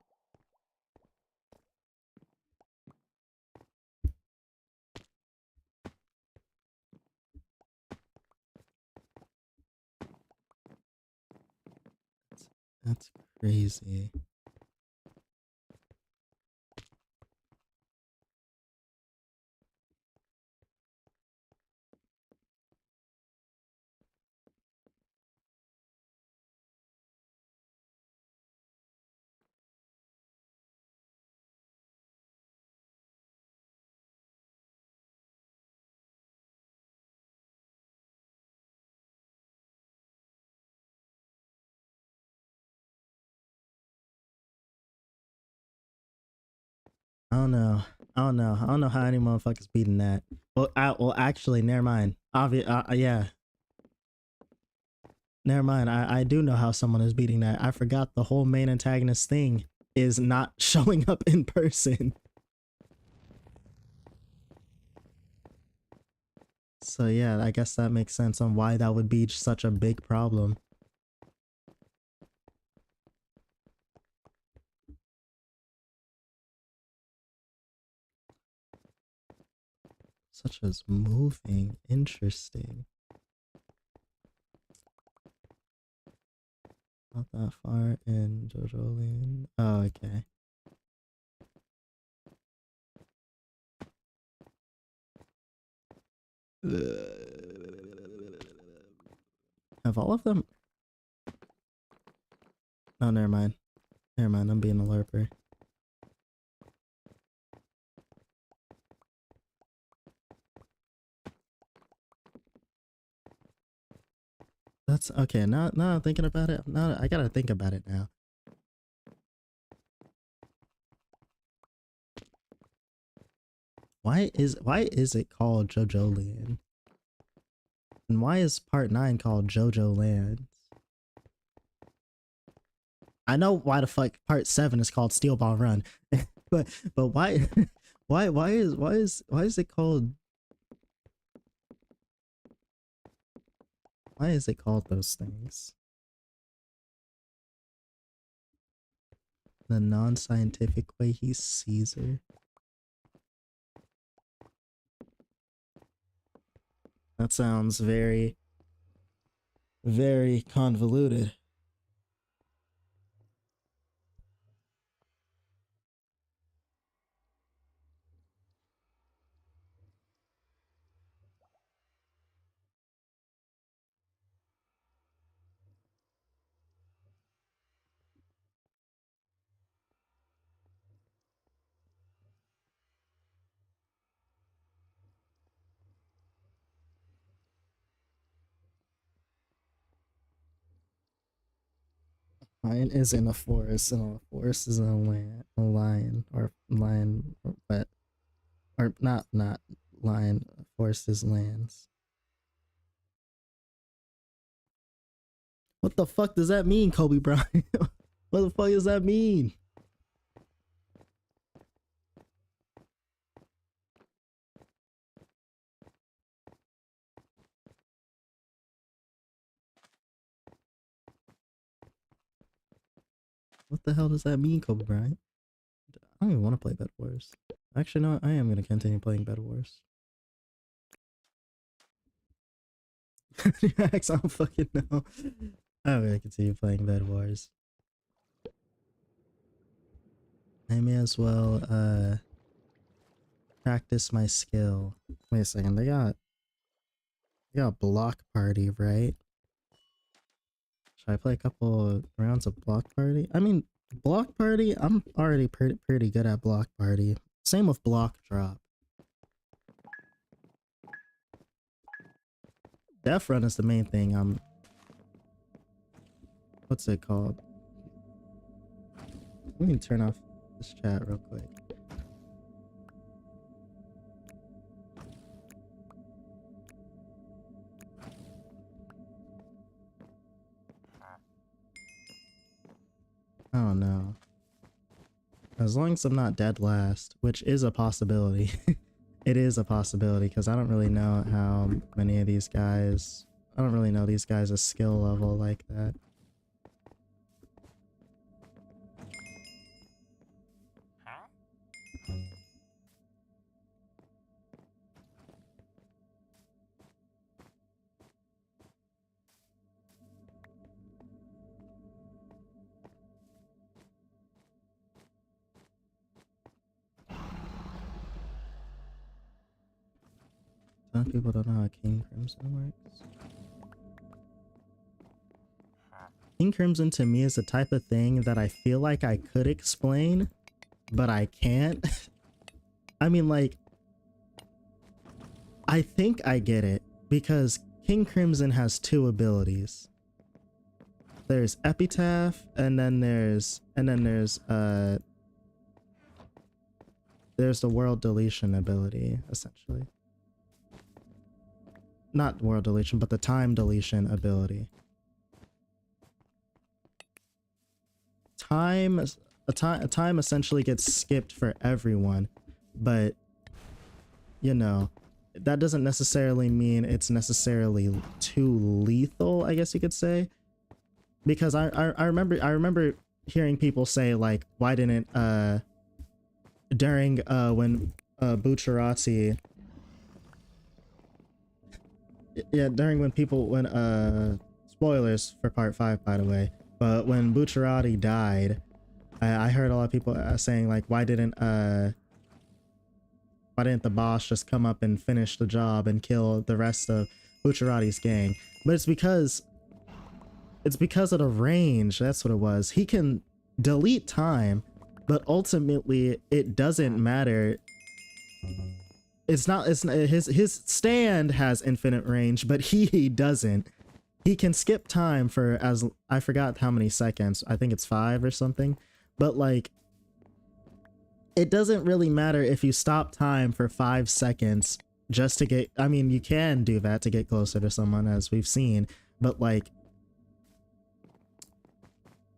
That's crazy. I don't know. I don't know. I don't know how any motherfuckers beating that. Well, actually, never mind. Yeah, never mind. I do know how someone is beating that. I forgot the whole main antagonist thing is not showing up in person. So yeah, I guess that makes sense on why that would be such a big problem. Such as moving. Interesting. Not that far in Jojo Lane. Oh, okay. Have all of them? Oh, never mind. Never mind, I'm being a LARPer. That's okay. Now I'm thinking about it. Now I gotta think about it now. Why is it called JoJo Land? And why is part 9 called JoJo Land? I know why the fuck part 7 is called Steel Ball Run. but why why is it called why is it called those things? The non-scientific way he's Caesar. That sounds very, very convoluted. Lion is in a forest, and a forest is in a lion, or lion, but or not lion. Forest is lands. What the fuck does that mean, Kobe Bryant? What the fuck does that mean? What the hell does that mean, Kobe Bryant? I don't even want to play Bed Wars. Actually, no, I am going to continue playing Bed Wars. Max, I don't fucking know. I'm going to continue playing Bed Wars. I may as well, practice my skill. Wait a second, they got Block Party, right? Should I play a couple rounds of Block Party? I mean, Block Party, I'm already pretty good at Block Party. Same with Block Drop. Def Run is the main thing. What's it called? Let me turn off this chat real quick. I don't know. As long as I'm not dead last, which is a possibility. It is a possibility, because I don't really know how many of these guys... I don't really know these guys' skill level like that. Some people don't know how King Crimson works. King Crimson to me is the type of thing that I feel like I could explain, but I can't. I mean, like, I think I get it, because King Crimson has two abilities. There's Epitaph, and then there's the World Deletion ability, essentially. Not World Deletion, but the Time Deletion ability. Time essentially gets skipped for everyone, but you know, that doesn't necessarily mean it's necessarily too lethal, I guess you could say. Because I remember hearing people say, like, why didn't during when Bucciarati, yeah, during when spoilers for part 5, by the way, but when Bucciarati died, I heard a lot of people saying, like, why didn't the boss just come up and finish the job and kill the rest of Bucciarati's gang? But it's because of the range. That's what it was. He can delete time, but ultimately it doesn't matter. It's not his stand has infinite range, but he doesn't. he can skip time for as I forgot how many seconds. I think it's 5 or something. But like it doesn't really matter if you stop time for 5 seconds just to get, I mean, you can do that to get closer to someone as we've seen, but like,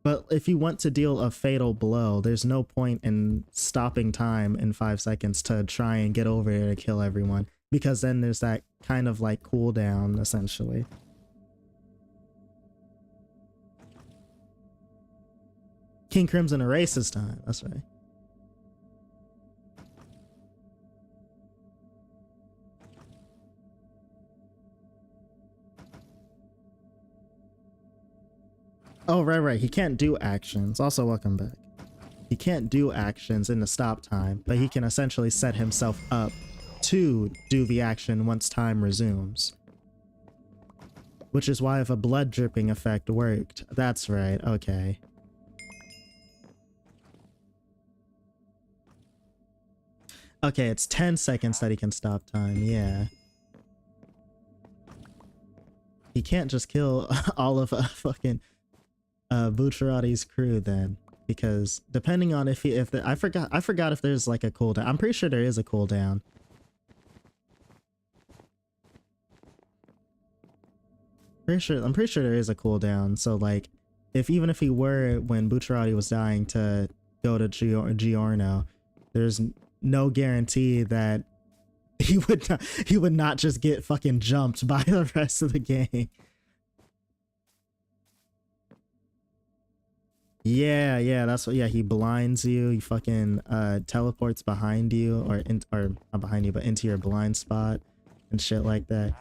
but if you want to deal a fatal blow, there's no point in stopping time in 5 seconds to try and get over there to kill everyone, because then there's that kind of like cooldown essentially. King Crimson erases time, that's right. Oh, right. He can't do actions. Also, welcome back. He can't do actions in the stop time, but he can essentially set himself up to do the action once time resumes. Which is why if a blood dripping effect worked. That's right, okay. Okay, it's 10 seconds that he can stop time, yeah. He can't just kill all of fucking Bucciarati's crew then, because depending on if I forgot if there's like a cooldown. I'm pretty sure there is a cooldown. I'm pretty sure there is a cooldown. So like, even if he were when Bucciarati was dying to go to Giorno, there's no guarantee that he would not just get fucking jumped by the rest of the gang. Yeah, that's what, yeah, he blinds you, he fucking teleports behind you, or not behind you, but into your blind spot and shit like that.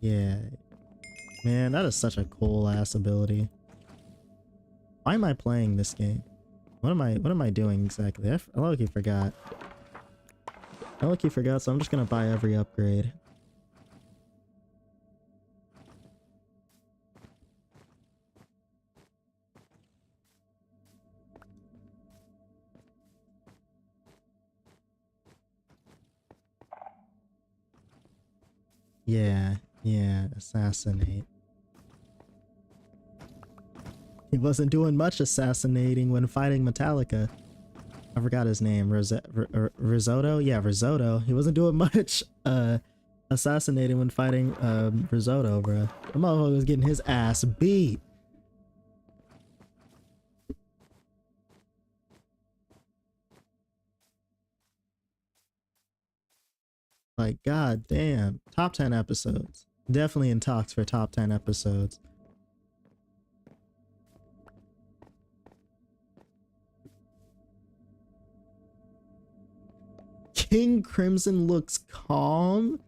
Yeah. Man, that is such a cool ass ability. Why am I playing this game? What am I doing exactly? I low-key forgot. I low-key forgot, so I'm just gonna buy every upgrade. Yeah, assassinate. He wasn't doing much assassinating when fighting Metallica. I forgot his name. Risotto? Yeah, Risotto. He wasn't doing much assassinating when fighting Risotto, bro. The motherfucker was getting his ass beat. Like, god damn. Top 10 episodes. Definitely in talks for top 10 episodes. King Crimson looks calm.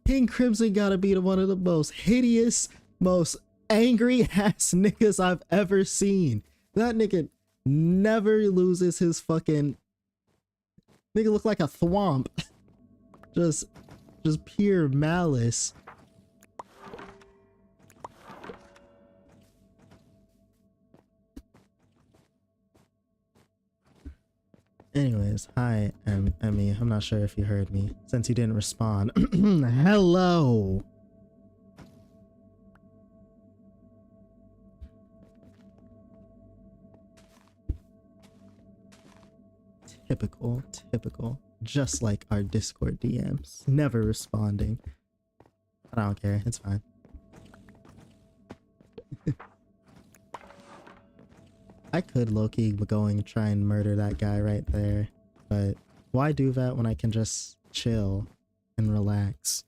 King Crimson gotta be one of the most hideous, most angry ass niggas I've ever seen. That nigga never loses his fucking... Nigga look like a thwomp. Just pure malice. Anyways, hi, Emmy. I'm not sure if you heard me since you didn't respond. Hello. Typical. Just like our Discord DMs. Never responding. I don't care. It's fine. I could low-key go and try and murder that guy right there. But why do that when I can just chill and relax?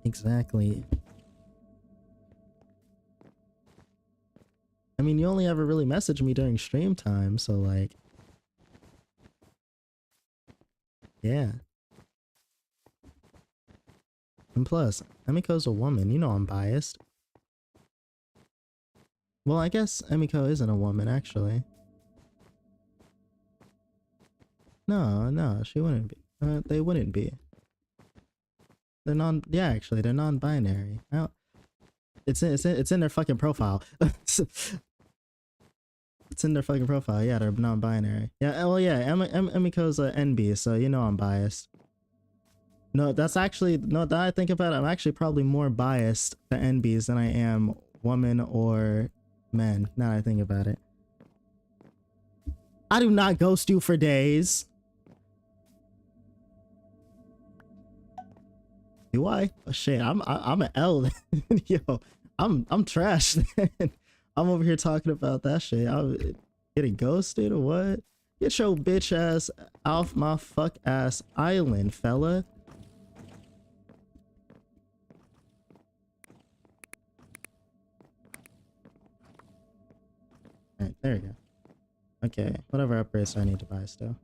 Exactly. I mean, you only ever really message me during stream time, so like... Yeah. And plus, Emiko's a woman. You know I'm biased. Well, I guess Emiko isn't a woman, actually. No, she wouldn't be. They wouldn't be. They're yeah, actually, they're non-binary. It's in their fucking profile. It's in their fucking profile. Yeah, they're non-binary. Yeah, well, yeah, Emiko's a NB, so you know I'm biased. No, that's actually, no, that I think about it, I'm actually probably more biased to NBs than I am women or men, now that I think about it. I do not ghost you for days. Do I? Oh, shit, I'm an L. Yo, I'm trash. I'm over here talking about that shit. I'm getting ghosted or what? Get your bitch ass off my fuck ass island, fella. Alright, there we go. Okay, whatever upgrades I need to buy still.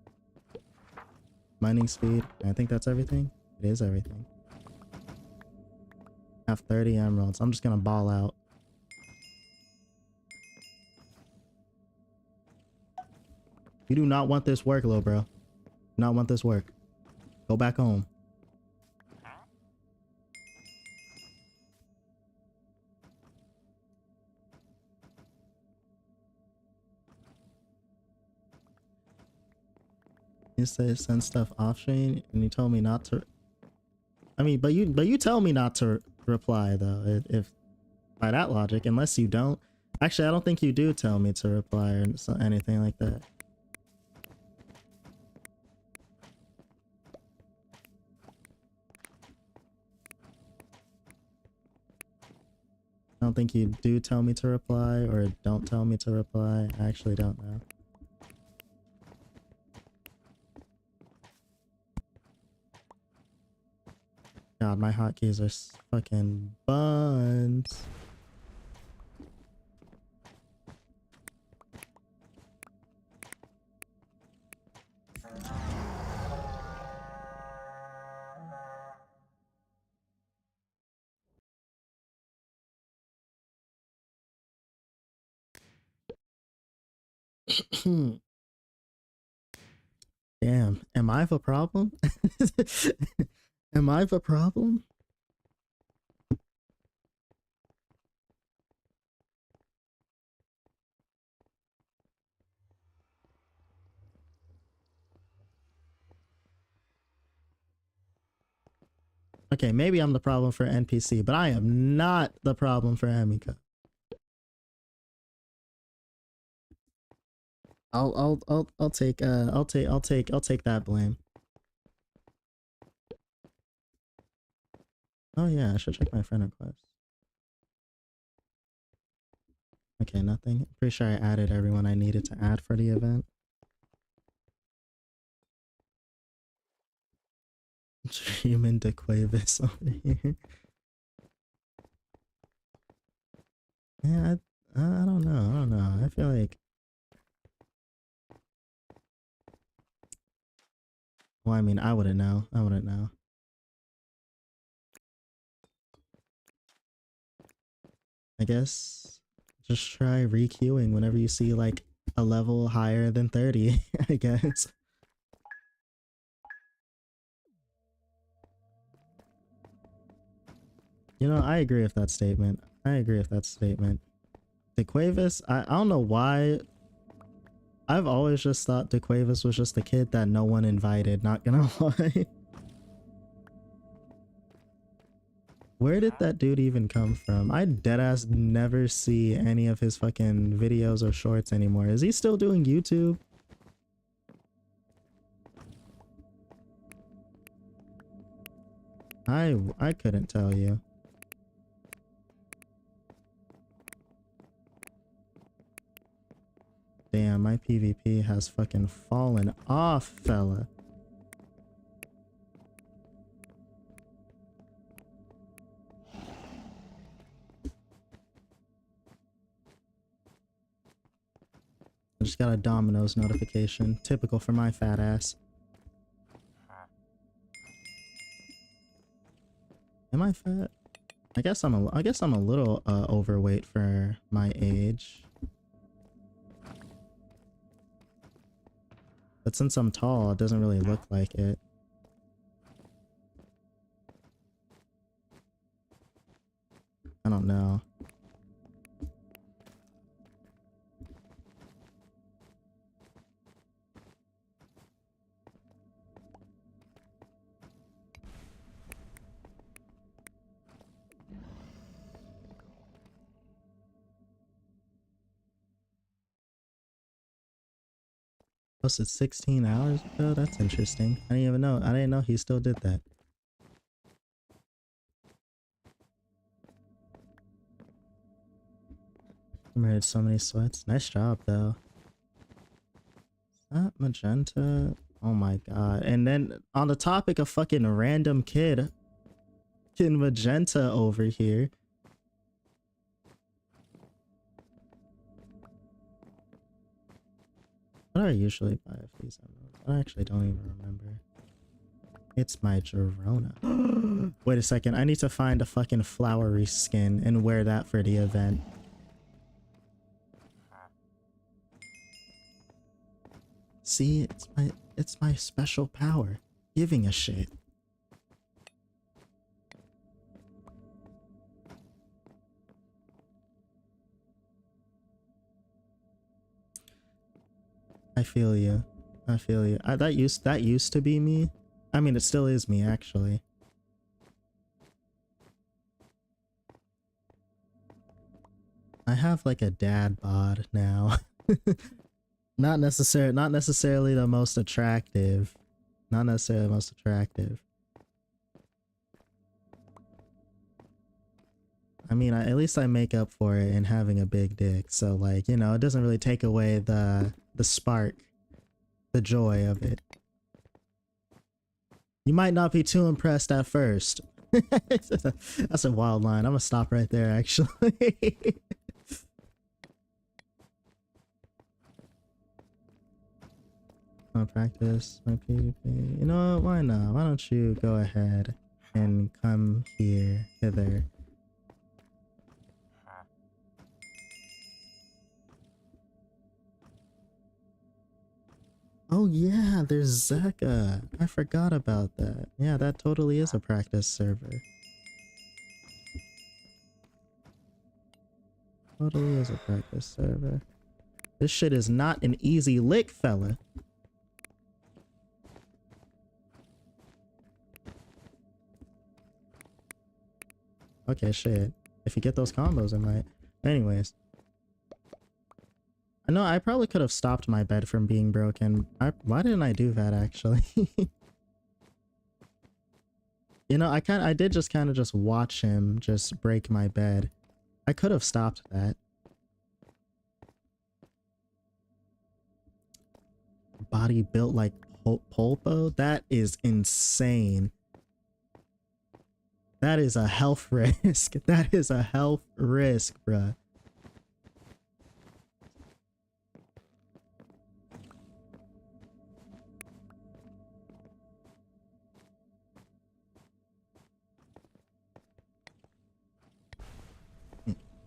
Mining speed, I think that's everything. It is everything. Have 30 emeralds. I'm just gonna ball out. You do not want this work, little bro. Not want this work. Go back home. You say send stuff off chain, and you told me not to. I mean, but you tell me not to reply though. If by that logic, unless you don't. Actually, I don't think you do tell me to reply or anything like that. I don't think you do tell me to reply or don't tell me to reply. I actually don't know. God, my hotkeys are fucking buns. Damn, am I the problem? Am I the problem? Okay, maybe I'm the problem for NPC, but I am not the problem for Emiko. I'll take I'll take that blame. Oh yeah, I should check my friend request. Okay, nothing. Pretty sure I added everyone I needed to add for the event. Dreaming de Cuevas over here. Yeah, I don't know. I don't know. I feel like. Well, I mean, I wouldn't know. I wouldn't know. I guess just try requeuing whenever you see like a level higher than 30, I guess. You know, I agree with that statement. I agree with that statement. DeQuavis, I don't know why. I've always just thought DeQuavis was just the kid that no one invited, not gonna lie. Where did that dude even come from? I deadass never see any of his fucking videos or shorts anymore. Is he still doing YouTube? I couldn't tell you. Damn, my PvP has fucking fallen off, fella. I just got a Domino's notification. Typical for my fat ass. Am I fat? I guess I'm a little overweight for my age. But since I'm tall, it doesn't really look like it. I don't know. Posted 16 hours ago? That's interesting. I didn't even know. I didn't know he still did that. I made so many sweats. Nice job, though. Is that magenta? Oh my god. And then on the topic of fucking random kid, fucking magenta over here. What do I usually buy of these emeralds? I actually don't even remember. It's my Girona. Wait a second. I need to find a fucking flowery skin and wear that for the event. See, it's my special power. Giving a shit. I feel you. I feel you. That used to be me. I mean, it still is me, actually. I have like a dad bod now. Not necessarily the most attractive. Not necessarily the most attractive. I mean, at least I make up for it in having a big dick. So like, you know, it doesn't really take away the spark, the joy of it. You might not be too impressed at first. That's a wild line. I'm gonna stop right there, actually. I'll practice my PvP. You know what? Why not? Why don't you go ahead and come hither. Oh yeah, there's Zeka. I forgot about that. Yeah, that totally is a practice server. Totally is a practice server. This shit is not an easy lick, fella. Okay, shit. If you get those combos, it might. Anyways. I know I probably could have stopped my bed from being broken. Why didn't I do that, actually? You know, I did just kind of just watch him just break my bed. I could have stopped that. Body built like Pulpo? That is insane. That is a health risk. That is a health risk, bruh.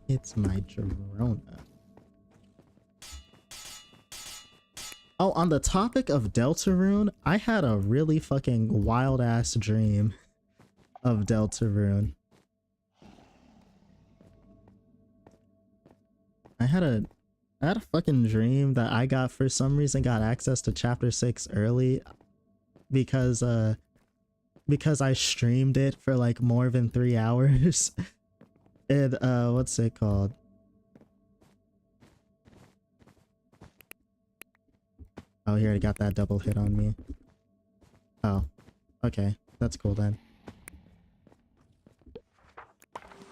It's my Girona. Oh, on the topic of Deltarune, I had a really fucking wild ass dream of Deltarune. I had a fucking dream that I for some reason got access to chapter 6 early because I streamed it for like more than 3 hours. And what's it called? Oh, he already got that double hit on me. Oh, okay, that's cool then.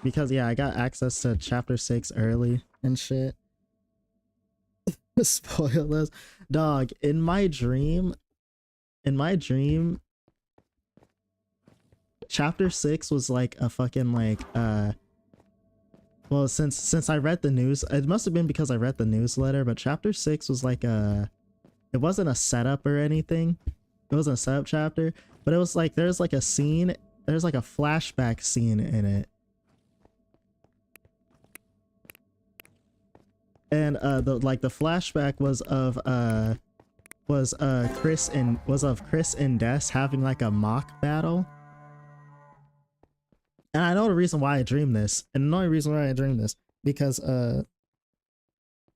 Because yeah, I got access to chapter 6 early and shit. Spoilers. Dog, in my dream, chapter 6 was like a fucking like well, since I read the news, it must have been because I read the newsletter, but chapter 6 was like it wasn't a setup or anything. It wasn't a setup chapter, but it was like there's like a scene, there's like a flashback scene in it. And the flashback was of Chris and Des having like a mock battle. And I know the reason why I dreamed this, and the only reason why I dreamed this, because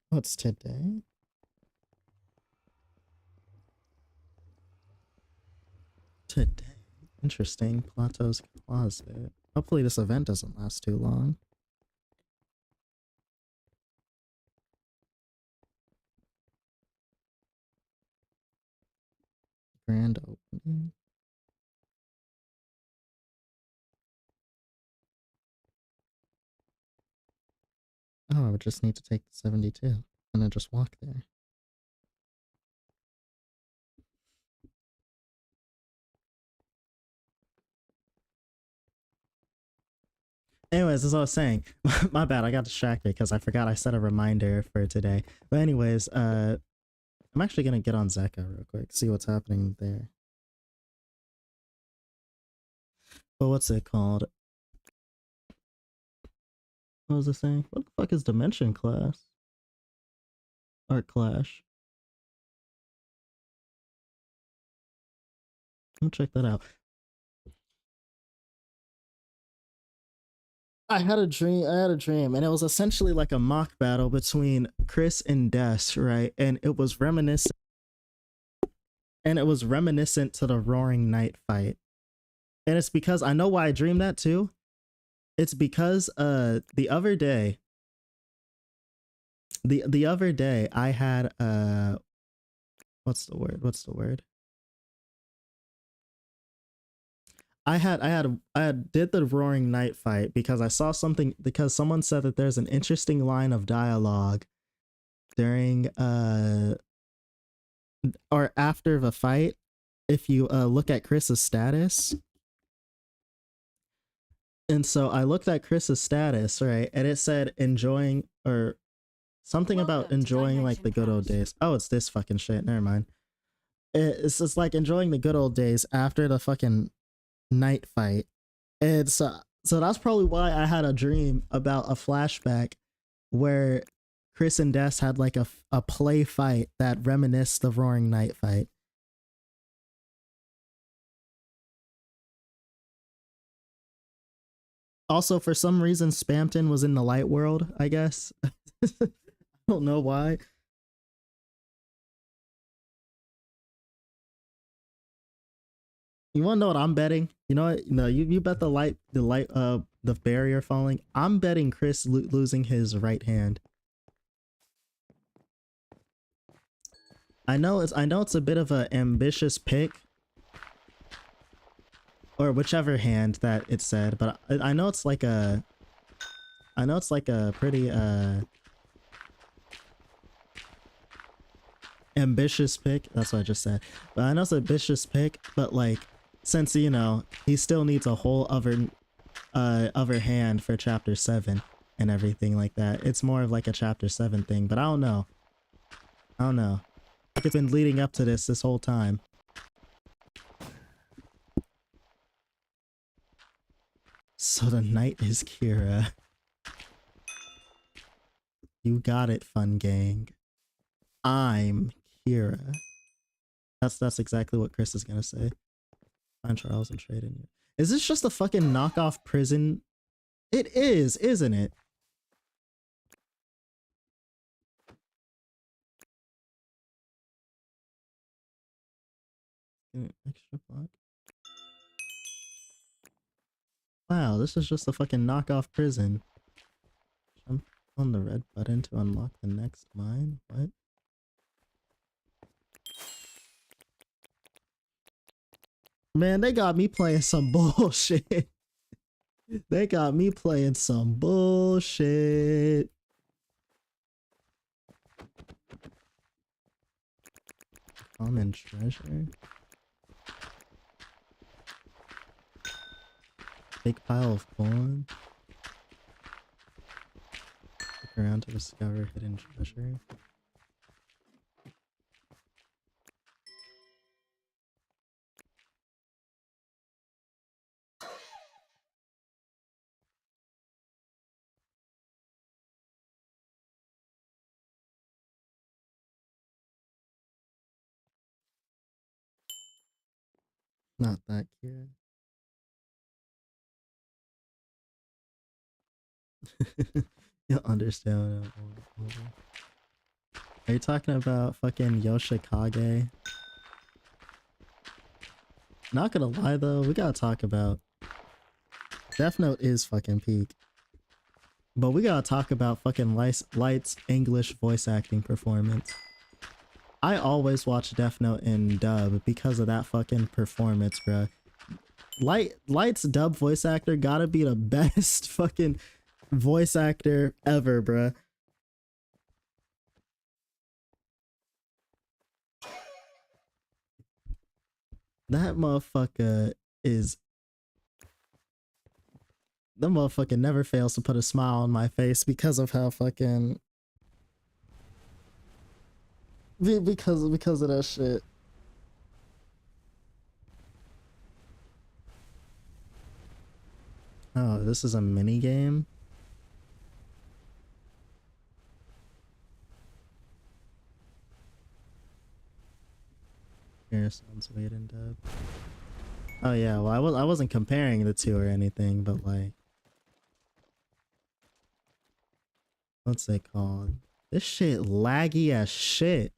what's today? Interesting. Plato's Closet. Hopefully this event doesn't last too long. grand opening. Oh, I would just need to take the 72 and then just walk there. Anyways, as I was saying, my bad, I got distracted because I forgot I set a reminder for today. But anyways, I'm actually gonna get on Zeka real quick, see what's happening there. But what's it called? What was I saying? What the fuck is Dimension class? Art Clash. Let me check that out. I had a dream, and it was essentially like a mock battle between Chris and Des, right? And it was reminiscent to the Roaring Night fight. And it's because I know why I dreamed that too. It's because the other day I had what's the word? I had did the Roaring Night fight because I saw something, because someone said that there's an interesting line of dialogue during or after the fight if you look at Chris's status. And so I looked at Chris's status, right, and it said enjoying, or something about enjoying like the good old days. Oh, it's this fucking shit. Never mind. It's just like enjoying the good old days after the fucking night fight. And so that's probably why I had a dream about a flashback where Chris and Des had like a play fight that reminisced the Roaring Night fight. Also, for some reason, Spamton was in the light world, I guess. I don't know why. You want to know what I'm betting? You know what? No, you bet the barrier falling. I'm betting Chris losing his right hand. I know it's a bit of an ambitious pick, or whichever hand that it said, but I know it's like a pretty ambitious pick. That's what I just said. But I know it's an ambitious pick, but like, since, you know, he still needs a whole other hand for chapter 7 and everything like that. It's more of like a chapter 7 thing, but I don't know. It's been leading up to this whole time. So the knight is Kira. You got it, fun gang. I'm Kira. That's exactly what Chris is gonna say. Find Charles and trade in you. Is this just a fucking knockoff prison? It is, isn't it? Extra block. Wow, this is just a fucking knockoff prison. Jump on the red button to unlock the next mine? What? Man, they got me playing some bullshit. They got me playing some bullshit. Common treasure. Big pile of corn. Look around to discover hidden treasure. Not that cute. You'll understand. Are you talking about fucking Yoshikage? Not gonna lie though, we gotta talk about Death Note is fucking peak. But we gotta talk about fucking Light's English voice acting performance. I always watch Death Note in dub because of that fucking performance, bro. Light's dub voice actor gotta be the best fucking voice actor ever, bruh. That motherfucker is... The motherfucker never fails to put a smile on my face because of how fucking... Because of that shit. Oh, this is a mini game? Here sounds weird in dub. Oh yeah, well I wasn't comparing the two or anything, but like, what's it called? This shit laggy as shit.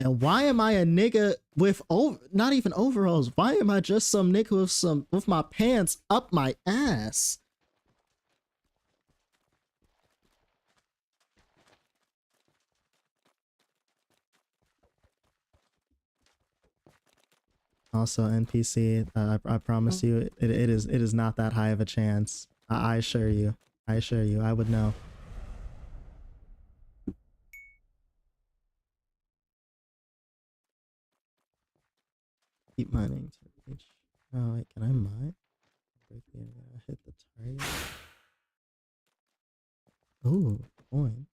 And why am I a nigga with not even overalls? Why am I just some nigga with my pants up my ass? Also, NPC, I promise you, it is not that high of a chance. I assure you. I assure you, I would know. Keep mining to reach. Oh wait, can I mine? Break the area, hit the target. Ooh, points.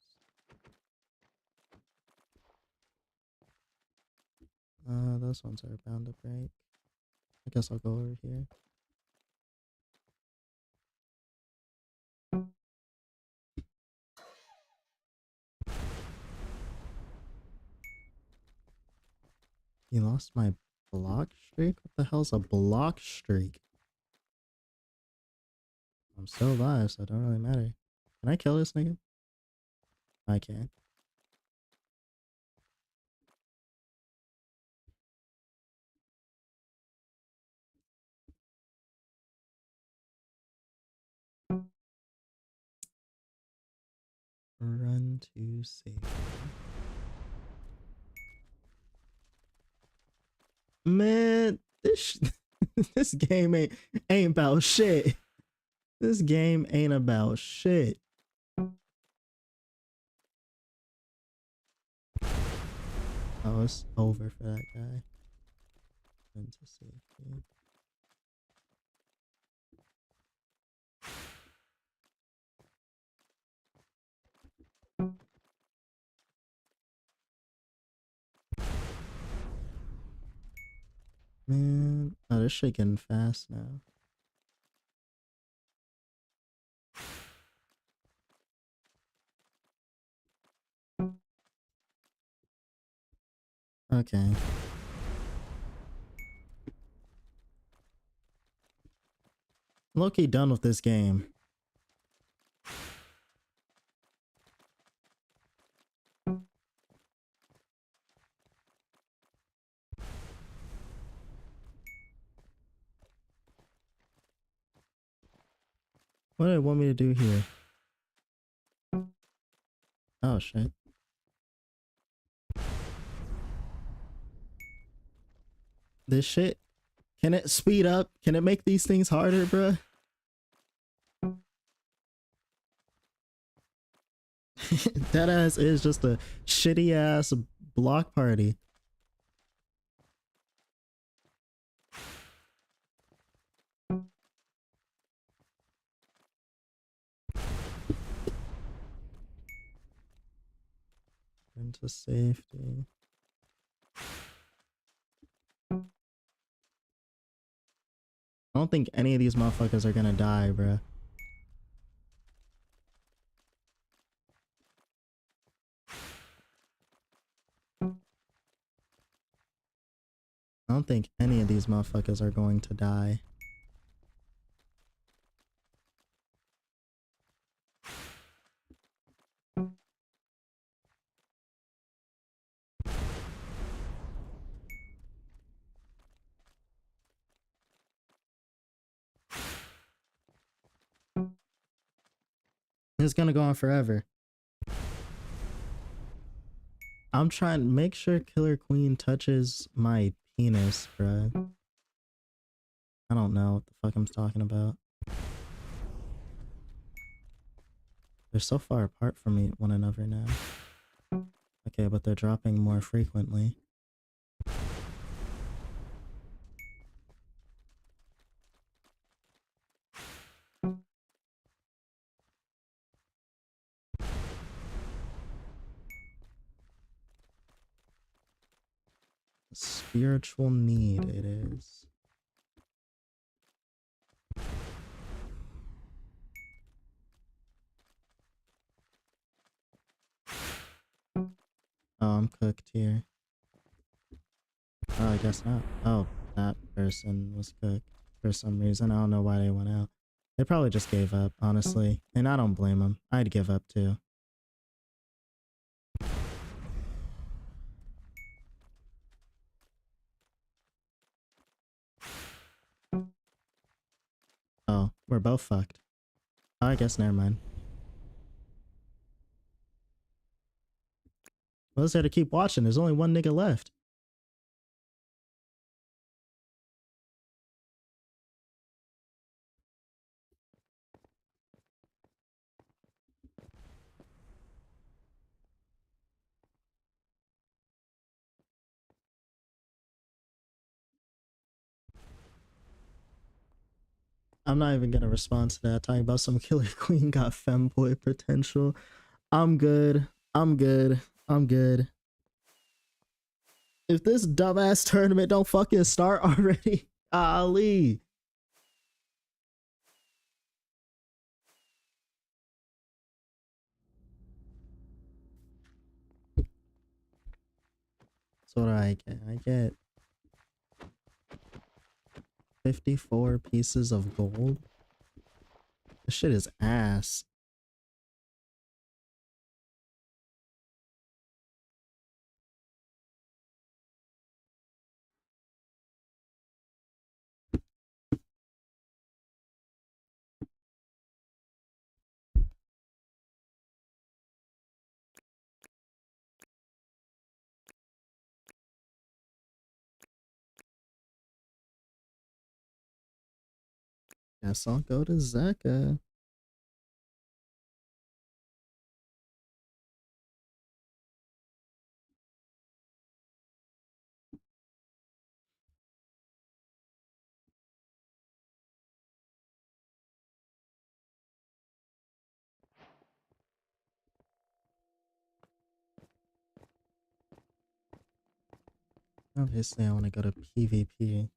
Those ones are bound to break. I guess I'll go over here. You lost my block streak? What the hell's a block streak? I'm still alive, so it don't really matter. Can I kill this nigga? I can. Run to save. Man, this this game ain't about shit. This game ain't about shit. Oh, it's over for that guy. Run to safety. Man, oh, they're shaking fast now. Okay. Low-key done with this game. What do they want me to do here? Oh shit. This shit, can it speed up? Can it make these things harder, bruh? That ass is just a shitty ass block party. Into safety. I don't think any of these motherfuckers are gonna die, bruh. I don't think any of these motherfuckers are going to die. It's gonna go on forever. I'm trying to make sure Killer Queen touches my penis, bruh. I don't know what the fuck I'm talking about. They're so far apart from one another now. Okay, but they're dropping more frequently. Spiritual need it is. Oh, I'm cooked here. Oh, I guess not. Oh, that person was cooked for some reason. I don't know why they went out. They probably just gave up, honestly. And I don't blame them. I'd give up too. Oh, we're both fucked. Oh, I guess never mind. Well, is there to keep watching? There's only one nigga left. I'm not even gonna respond to that. Talking about some Killer Queen got femboy potential. I'm good. I'm good. I'm good. If this dumbass tournament don't fucking start already, Ali. So what do I get? I get 54 pieces of gold. This shit is ass. Guess I'll go to Zeka. Obviously, I want to go to PvP.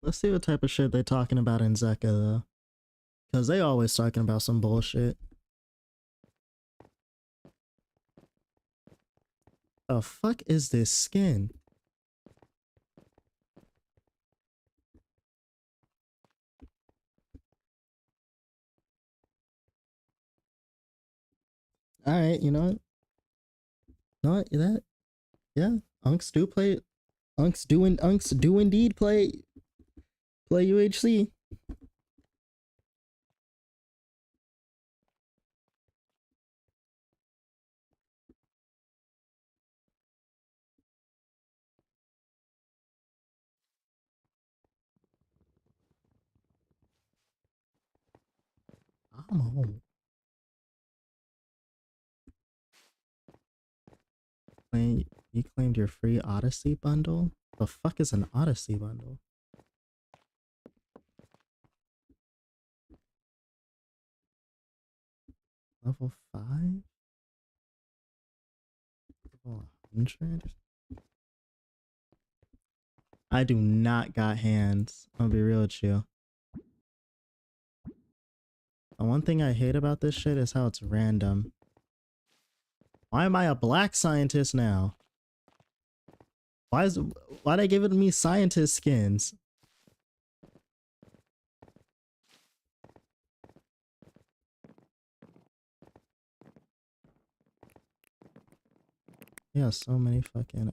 Let's see what type of shit they're talking about in Zeka, though. Because they always talking about some bullshit. The fuck is this skin? Alright, you know what? You know what? That, yeah. Unks do play. Unks do indeed play UHC. I'm home. You claimed your free Odyssey bundle? The fuck is an Odyssey bundle? Level 5? Level 100? I do not got hands. I'll be real with you. The one thing I hate about this shit is how it's random. Why am I a black scientist now? Why they giving me scientist skins? Yeah, so many fucking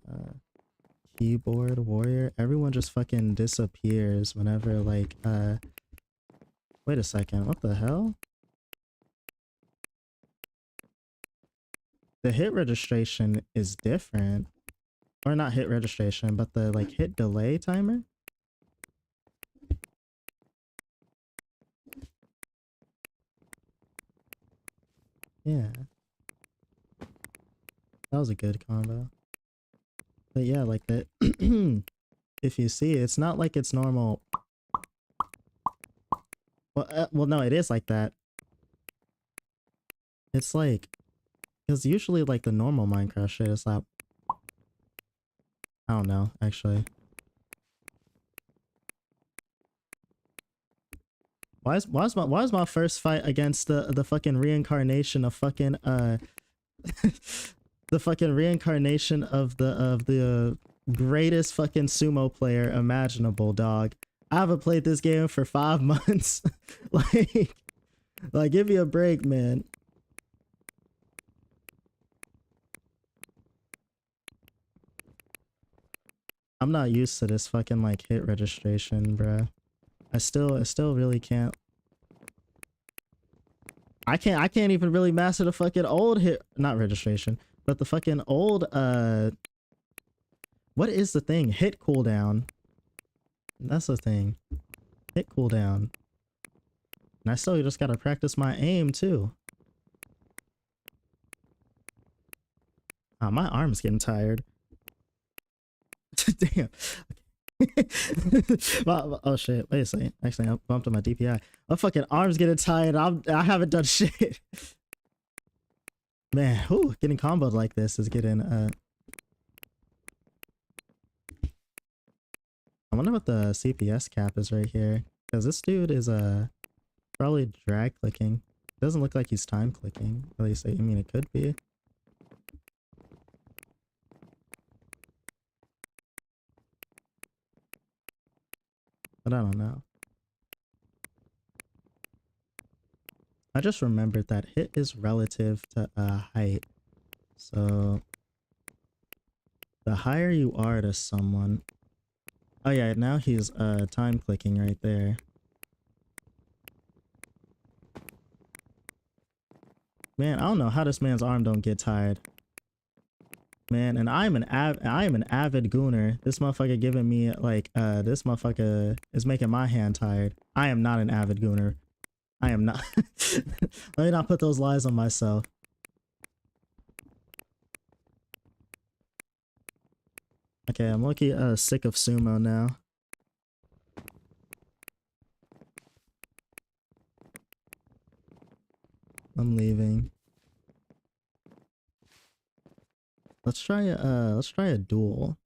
keyboard warrior. Everyone just fucking disappears whenever like Wait a second, what the hell? The hit registration is different. Or not hit registration, but the like hit delay timer? Yeah. That was a good combo. But yeah, like that if you see, it's not like it's normal. Well, no, it is like that. It's like, because usually like the normal Minecraft shit is like, I don't know, actually. Why is my first fight against the fucking reincarnation of fucking the fucking reincarnation of the greatest fucking sumo player imaginable, dog. I haven't played this game for 5 months. like give me a break, man. I'm not used to this fucking like hit registration, bruh. I still really can't. I can't even really master the fucking old hit, not registration, but the fucking old what is the thing? Hit cooldown. That's the thing. Hit cooldown. And I still just gotta practice my aim too. My arm's getting tired. Damn. Oh shit, wait a second. Actually, I bumped on my DPI. My fucking arm's getting tired. I haven't done shit. Man, whew, getting comboed like this is getting I wonder what the CPS cap is right here. Because this dude is probably drag clicking. Doesn't look like he's time clicking. At least I mean it could be. But I don't know. I just remembered that hit is relative to height. So the higher you are to someone. Oh yeah, now he's time clicking right there. Man, I don't know how this man's arm don't get tired. Man, and I am an avid gooner. This motherfucker giving me like this motherfucker is making my hand tired. I am not an avid gooner. I am not. Let me not put those lies on myself. Okay, I'm lucky sick of sumo now. I'm leaving. Let's try a duel.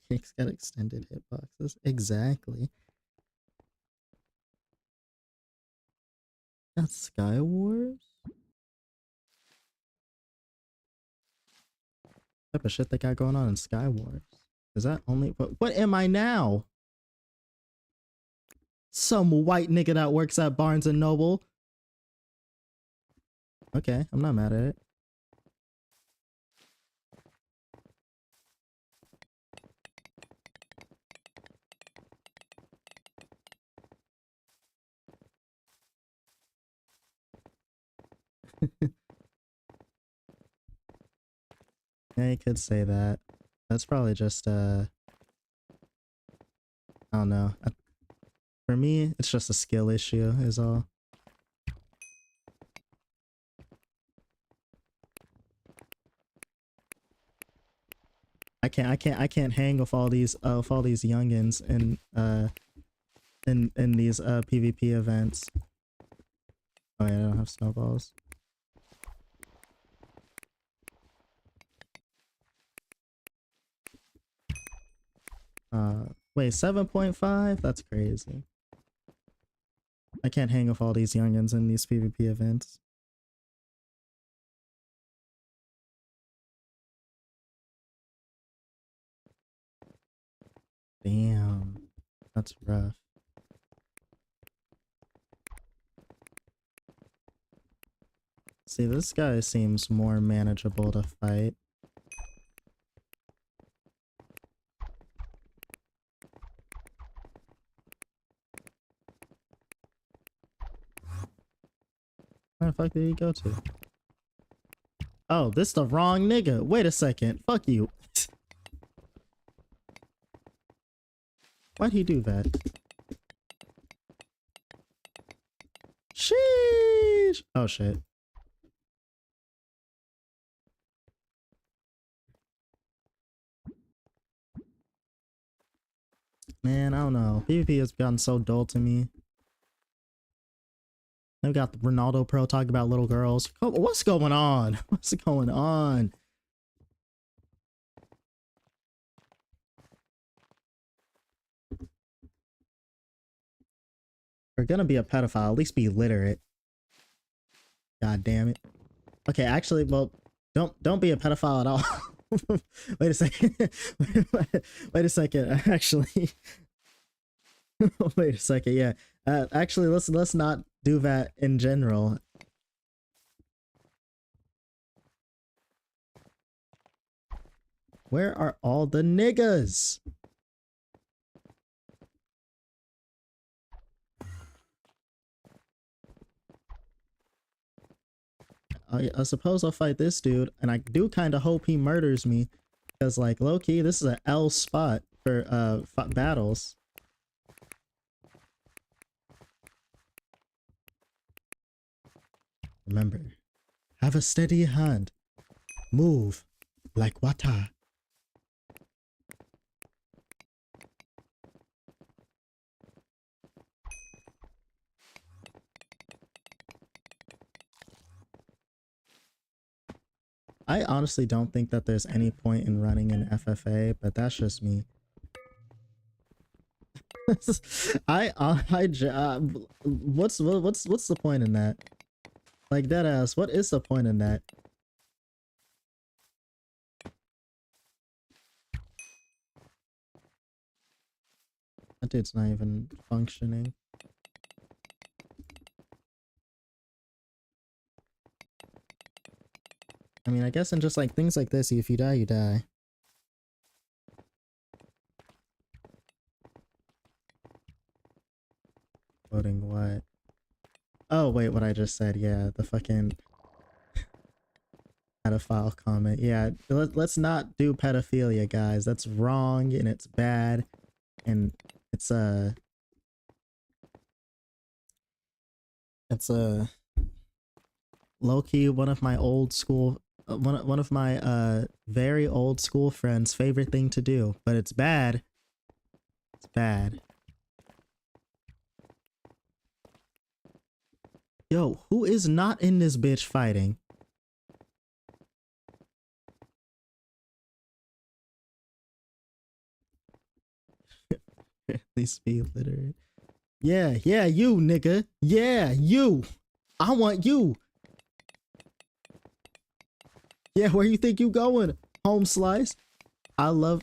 Cake's got extended hitboxes. Exactly. That's Sky Wars? What type of shit they got going on in Sky Wars? Is that only what am I now? Some white nigga that works at Barnes and Noble. Okay, I'm not mad at it. Yeah, you could say that. That's probably just I don't know. For me, it's just a skill issue is all. I can't hang with all these youngins in these PvP events. Oh yeah, I don't have snowballs. Wait, 7.5? That's crazy. I can't hang with all these youngins in these PvP events. Damn. That's rough. See, this guy seems more manageable to fight. Where the fuck did he go to? Oh, this the wrong nigga. Wait a second. Fuck you. Why'd he do that? Sheesh. Oh shit. Man, I don't know. PvP has gotten so dull to me. They've got the Ronaldo Pro talking about little girls. Oh, what's going on? What's going on? If you're gonna be a pedophile, at least be literate. God damn it. Okay, actually, well, don't be a pedophile at all. Wait a second. Wait a second. Actually, wait a second. Yeah. Actually, let's not do that in general. Where are all the niggas? I suppose I'll fight this dude, and I do kind of hope he murders me, because like low-key, this is an L spot for battles. Remember, have a steady hand. Move like water. I honestly don't think that there's any point in running an FFA, but that's just me. What's the point in that? Like deadass, what is the point in that? That dude's not even functioning. I mean, I guess in just like things like this, if you die, you die. Voting what? Oh, wait, what I just said. Yeah, the fucking pedophile comment. Yeah, let's not do pedophilia, guys. That's wrong and it's bad. And it's low-key one of my old school one of my very old school friends' favorite thing to do, but it's bad. It's bad. Yo, who is not in this bitch fighting? At least be literate. Yeah, you nigga. Yeah, you. I want you. Yeah, where you think you going? Home slice. I love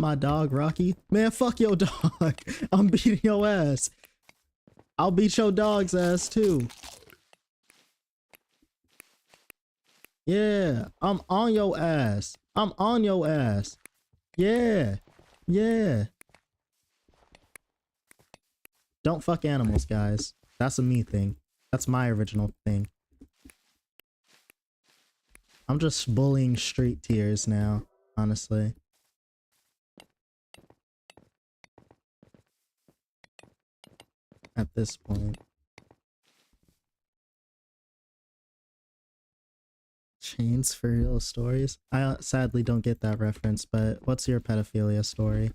my dog Rocky. Man, fuck your dog. I'm beating your ass. I'll beat your dog's ass too. Yeah, I'm on your ass. I'm on your ass. Yeah. Yeah. Don't fuck animals, guys. That's a me thing. That's my original thing. I'm just bullying street tiers now, honestly. At this point. Chains for real stories? I sadly don't get that reference, but what's your pedophilia story?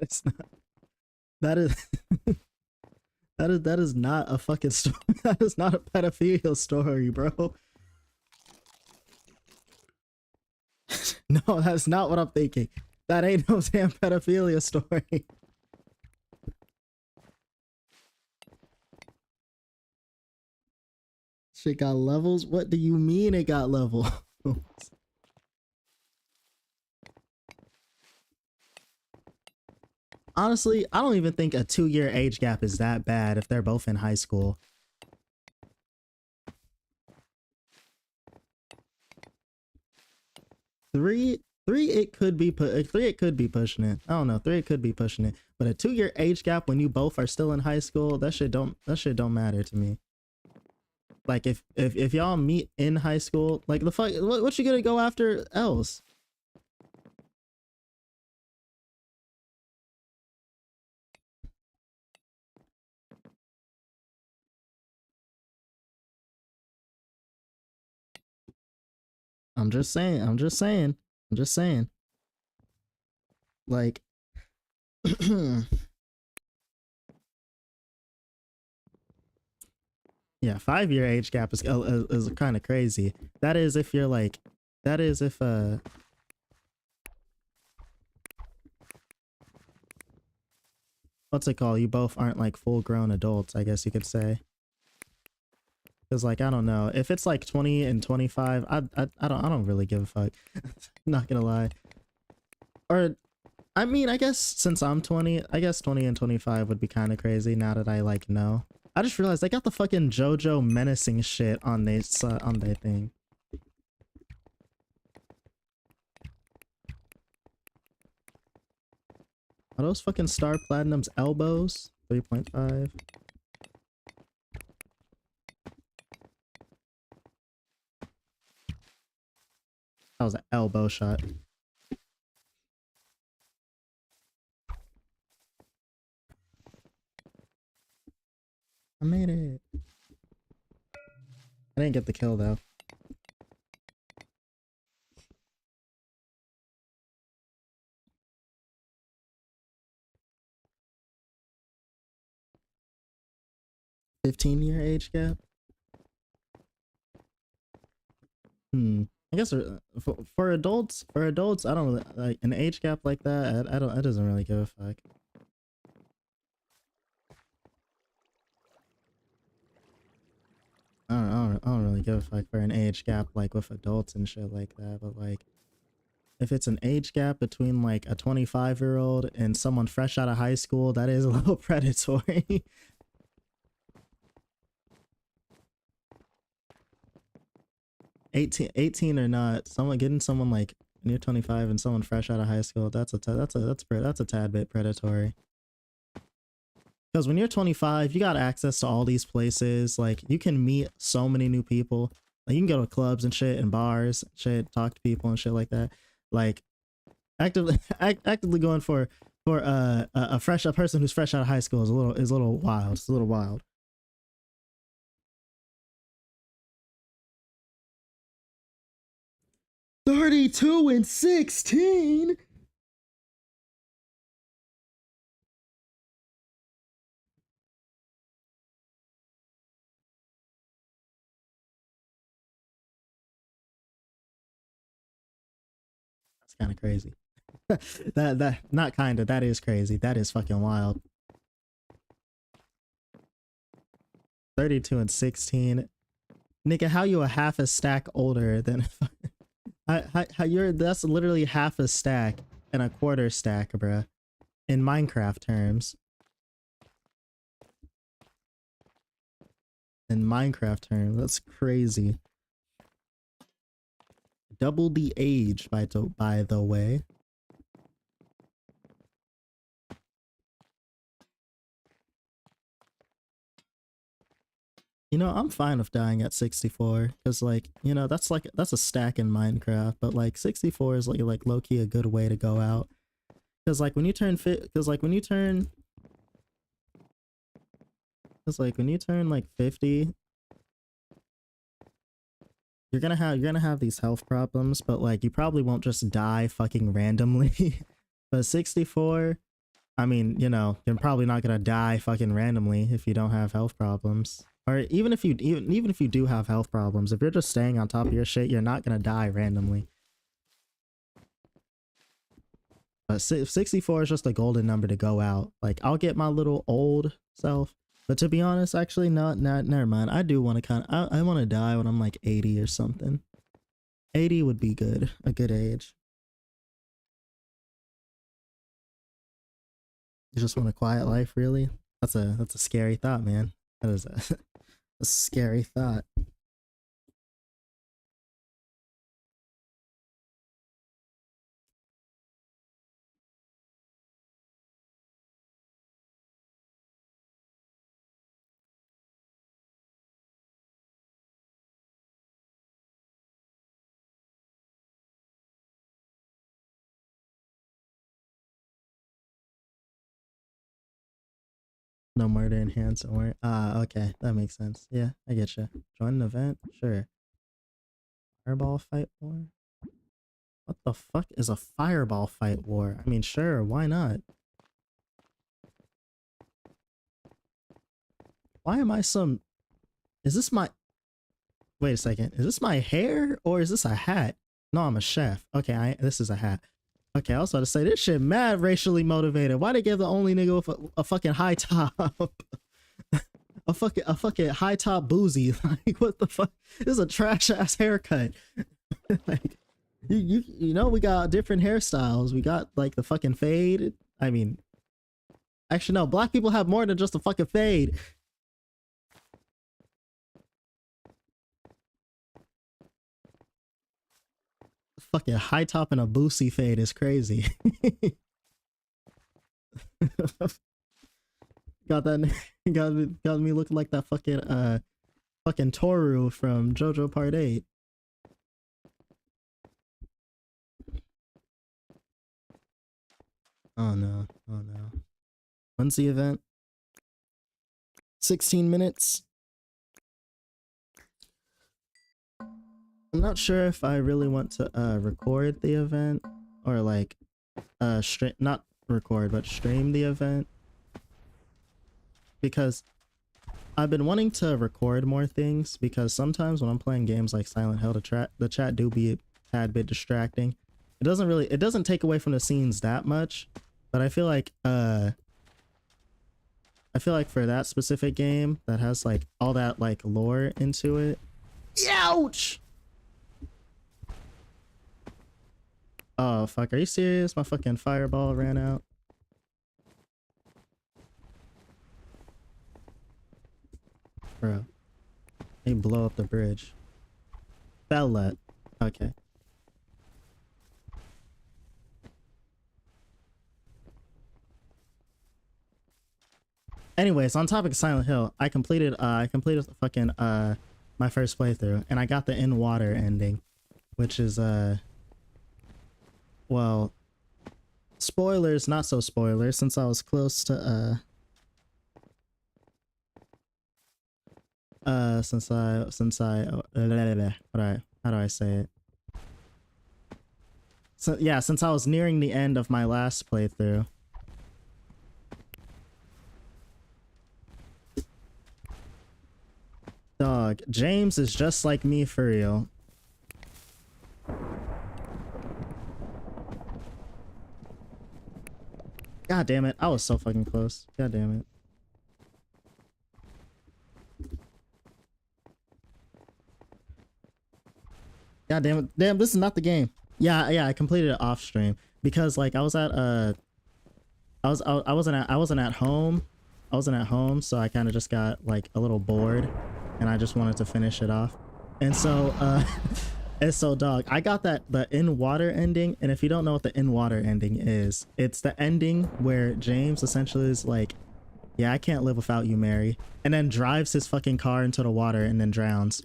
It's not. That is. that is not a fucking story. That is not a pedophilia story, bro. No, that's not what I'm thinking. That ain't no damn pedophilia story. Shit got levels? What do you mean it got levels? Honestly, I don't even think a 2-year age gap is that bad if they're both in high school. 3, it could be pushing it. I don't know. 3 it could be pushing it. But a 2-year age gap when you both are still in high school, that shit don't matter to me. Like if y'all meet in high school, like the fuck, what you gonna go after else? I'm just saying. Like, yeah, 5-year age gap is kind of crazy. That is if you're like, that is if what's it called? You both aren't like full grown adults, I guess you could say. Because like, I don't know, if it's like 20 and 25, I don't really give a fuck. Not gonna lie. Or I mean, I guess since I'm 20, I guess 20 and 25 would be kind of crazy now that I like know. I just realized they got the fucking JoJo menacing shit on their thing. Are those fucking Star Platinum's elbows? 3.5. That was an elbow shot. I made it. I didn't get the kill though. $15-year age gap? I guess for adults, I don't really, like an age gap like that. I don't. It doesn't really give a fuck. I don't really give a fuck for an age gap like with adults and shit like that. But like, if it's an age gap between like a 25-year-old and someone fresh out of high school, that is a little predatory. 18 or not, getting someone like near 25 and someone fresh out of high school, that's a tad bit predatory. Because when you're 25, you got access to all these places. Like, you can meet so many new people. Like, you can go to clubs and shit and bars, shit, talk to people and shit like that. Like, actively going for a person who's fresh out of high school is a little wild. It's a little wild. 32 and 16. That's kind of crazy. that not kind of, that is crazy. That is fucking wild. 32 and 16. Nigga, how you a half a stack older than how you're, that's literally half a stack and a quarter stack, bruh. In Minecraft terms. That's crazy. Double the age, by the way. You know, I'm fine with dying at 64 because, like, you know, that's a stack in Minecraft, but like 64 is like low-key a good way to go out. Because like when you turn like 50, you're gonna have these health problems, but like you probably won't just die fucking randomly. But 64, I mean, you know, you're probably not gonna die fucking randomly if you don't have health problems. Or even if you do have health problems, if you're just staying on top of your shit, you're not gonna die randomly. But 64 is just a golden number to go out. Like, I'll get my little old self. But to be honest, actually, never mind. I do want to I want to die when I'm like 80 or something. 80 would be good. A good age. You just want a quiet life, really? That's a scary thought, man. That is a scary thought. No murder in ransomware. Ah, okay, that makes sense. Yeah, I get you. Join an event, sure. Fireball fight war. What the fuck is a fireball fight war? I mean, sure, why not? Why am I some? Is this my? Wait a second. Is this my hair or is this a hat? No, I'm a chef. Okay, this is a hat. Okay, I was about to say this shit mad racially motivated. Why they give the only nigga with a fucking high top? a fucking high top boozy. Like, what the fuck? This is a trash ass haircut. Like, you know, we got different hairstyles. We got like the fucking fade. I mean, actually no, black people have more than just a fucking fade. Fucking high top and a boosie fade is crazy. got that got me looking like that fucking Toru from JoJo Part 8. Oh no, oh no. When's the event? 16 minutes. I'm not sure if I really want to record the event or like not record but stream the event, because I've been wanting to record more things, because sometimes when I'm playing games like Silent Hill, the chat do be a tad bit distracting. It doesn't take away from the scenes that much, but I feel like for that specific game that has like all that like lore into it. Ouch! Oh fuck, are you serious? My fucking fireball ran out. Bro. They blow up the bridge. Fella. Okay. Anyways, on topic of Silent Hill, I completed fucking my first playthrough, and I got the in water ending, which is well, spoilers, not so spoilers, since I was close to since I how do I say it? So yeah, since I was nearing the end of my last playthrough. Dog, James is just like me for real. God damn it, I was so fucking close. God damn it. God damn it. Damn, this is not the game. Yeah, I completed it off stream because like I wasn't at home. I wasn't at home, so I kind of just got like a little bored and I just wanted to finish it off. And so and so dog, I got the in water ending, and if you don't know what the in water ending is, it's the ending where James essentially is like, yeah, I can't live without you, Mary, and then drives his fucking car into the water and then drowns.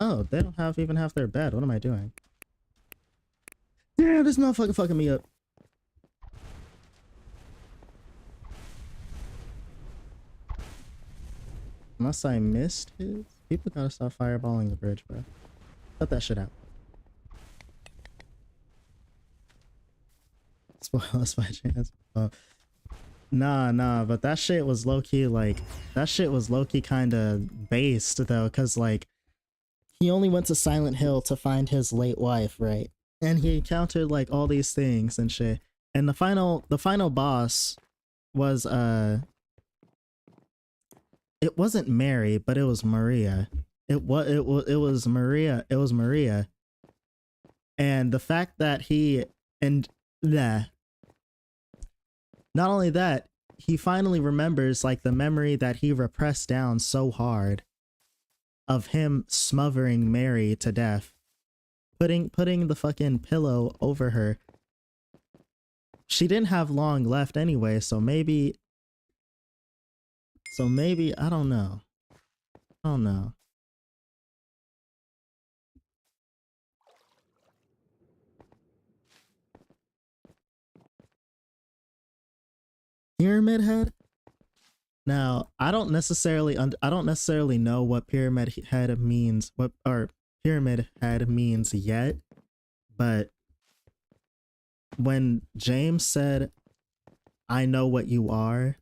Oh, they don't even have their bed. What am I doing? Damn, this motherfucker fucking me up. Unless I missed his. People gotta stop fireballing the bridge, bro. Cut that shit out. Spoil us by chance. Nah, but that shit was low-key like that shit was low-key kind of based though, cuz like he only went to Silent Hill to find his late wife, right? And he encountered like all these things and shit. And the final boss was it wasn't Mary, but it was Maria. It was Maria. It was Maria. And the fact that he and yeah, not only that, he finally remembers like the memory that he repressed down so hard of him smothering Mary to death, putting the fucking pillow over her. She didn't have long left anyway, so maybe I don't know. I don't know. Pyramid Head? Now, I don't necessarily know what Pyramid Head means, what or Pyramid Head means yet, but when James said, "I know what you are,"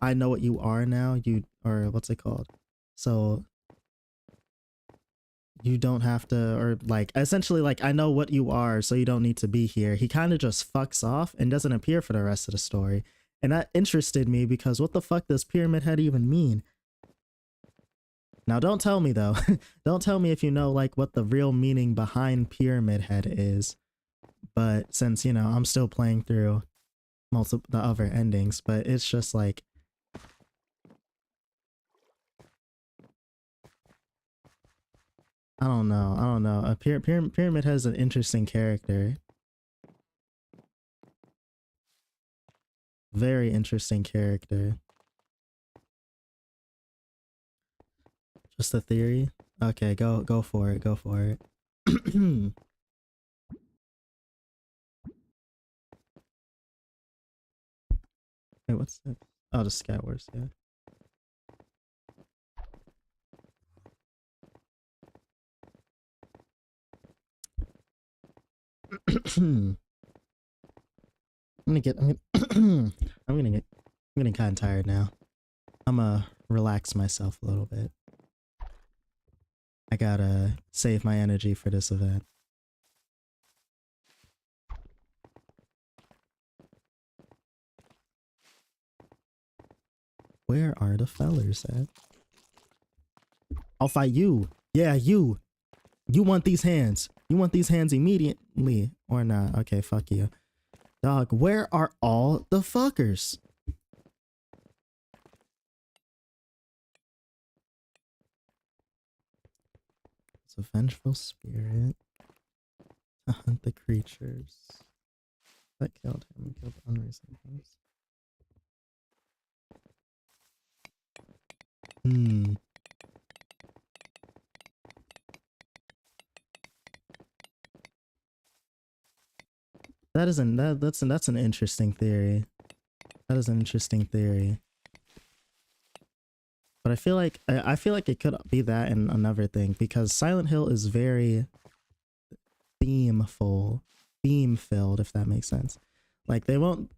I know what you are now, you or what's it called? So you don't have to, or like essentially like I know what you are, so you don't need to be here. He kind of just fucks off and doesn't appear for the rest of the story. And that interested me because what the fuck does Pyramid Head even mean? Now don't tell me though. Don't tell me if you know like what the real meaning behind Pyramid Head is. But since, you know, I'm still playing through the other endings, but it's just like I don't know. I don't know. Pyramid has an interesting character. Very interesting character. Just a theory? Okay, go for it. Go for it. Wait, what's that? Oh, the Scat Wars, yeah. I'm I'm getting kind of tired now. I'm gonna relax myself a little bit. I gotta save my energy for this event. Where are the fellers at? I'll fight you. Yeah, you. You want these hands. You want these hands immediately or not? Okay, fuck you. Dog, where are all the fuckers? It's a vengeful spirit to hunt the creatures that killed him and killed unreasonable. Hmm. That's an interesting theory. That is an interesting theory. But I feel like it could be that and another thing because Silent Hill is very themeful, theme filled, if that makes sense. Like they won't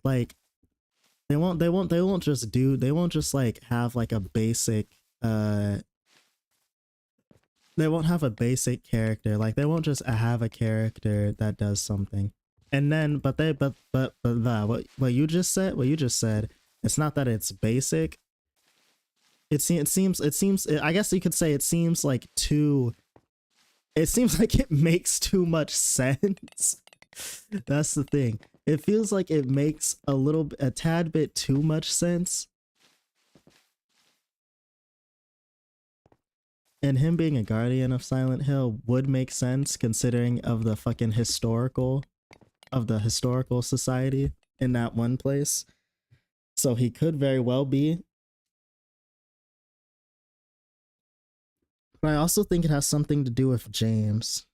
just do they won't just like have like a basic they won't have a basic character. Like they won't just have a character that does something. And then but that what you just said, it's not that it's basic. It seems I guess you could say it seems like too it seems like it makes too much sense. That's the thing. It feels like it makes a tad bit too much sense. And him being a guardian of Silent Hill would make sense considering of the fucking historical society in that one place. So he could very well be. But I also think it has something to do with James.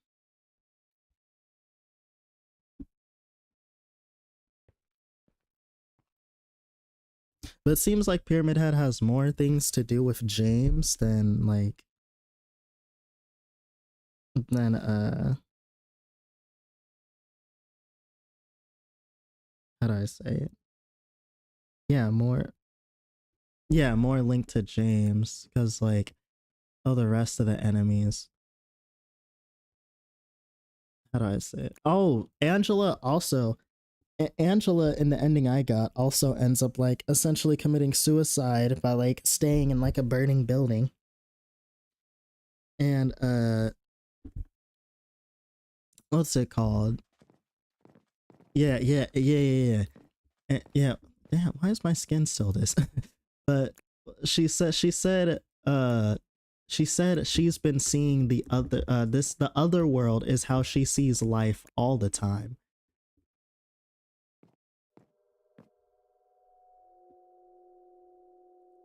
But it seems like Pyramid Head has more things to do with James than like than how do I say it? Yeah, more linked to James, because like, oh, the rest of the enemies. How do I say it? Oh, Angela also. Angela in the ending I got also ends up like essentially committing suicide by like staying in like a burning building. And what's it called? Yeah. Damn, why is my skin still this? But she said she's been seeing the other the other world is how she sees life all the time.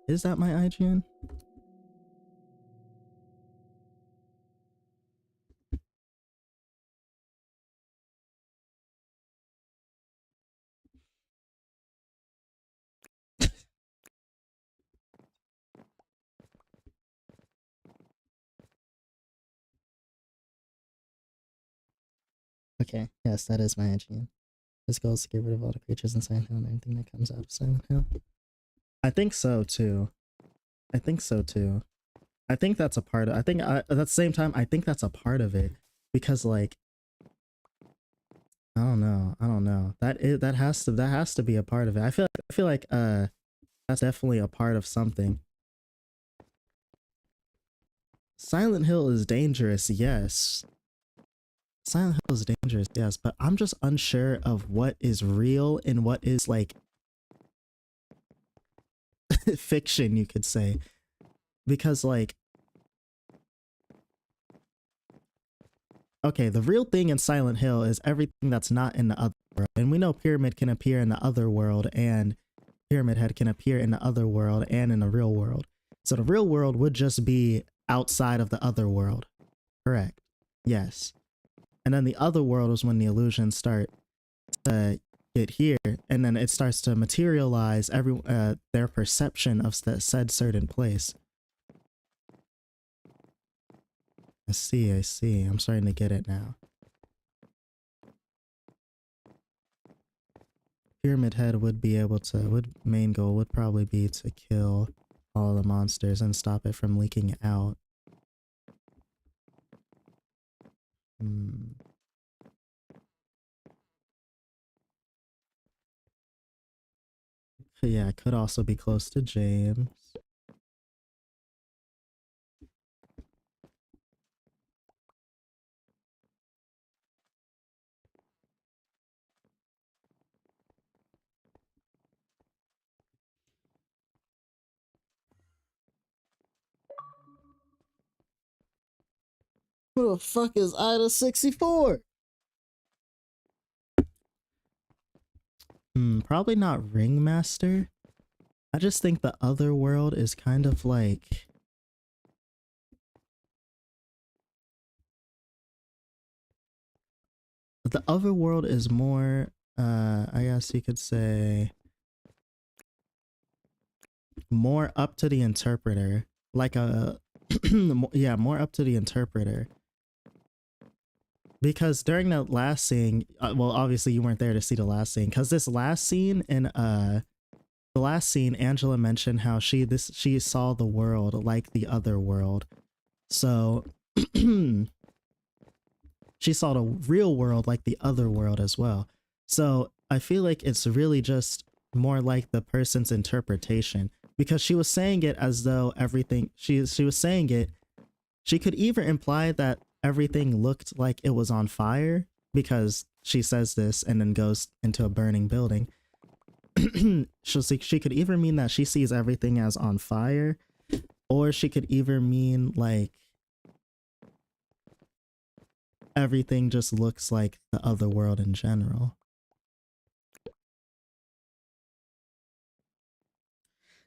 Is that my IGN? Okay, yes, that is my IGN. This goal is to get rid of all the creatures in Silent Hill and everything that comes out of Silent Hill. I think so too. I think so too. I think that's a part of. I think at the same time, I think that's a part of it because like, I don't know. That has to be a part of it. I feel like that's definitely a part of something. Silent Hill is dangerous, yes. Silent Hill is dangerous, yes, but I'm just unsure of what is real and what is like fiction, you could say. Because like, okay, the real thing in Silent Hill is everything that's not in the other world. And we know Pyramid can appear in the other world, and Pyramid Head can appear in the other world and in the real world. So the real world would just be outside of the other world. Correct. Yes. And then the other world is when the illusions start to get here, and then it starts to materialize their perception of said certain place. I see. I'm starting to get it now. Pyramid Head would be able to, main goal would probably be to kill all the monsters and stop it from leaking out. Yeah, it could also be close to James. Who the fuck is Ida 64? Probably not Ringmaster. I just think the other world is kind of like, the other world is more, I guess you could say, more up to the interpreter. Like a, yeah, more up to the interpreter. Because during the last scene, well, obviously you weren't there to see the last scene, because this last scene in the last scene, Angela mentioned how she saw the world like the other world. So she saw the real world like the other world as well. So I feel like it's really just more like the person's interpretation, because she was saying it as though everything she was saying it. She could either imply that everything looked like it was on fire, because she says this and then goes into a burning building. She could either mean that she sees everything as on fire, or she could either mean like everything just looks like the other world in general.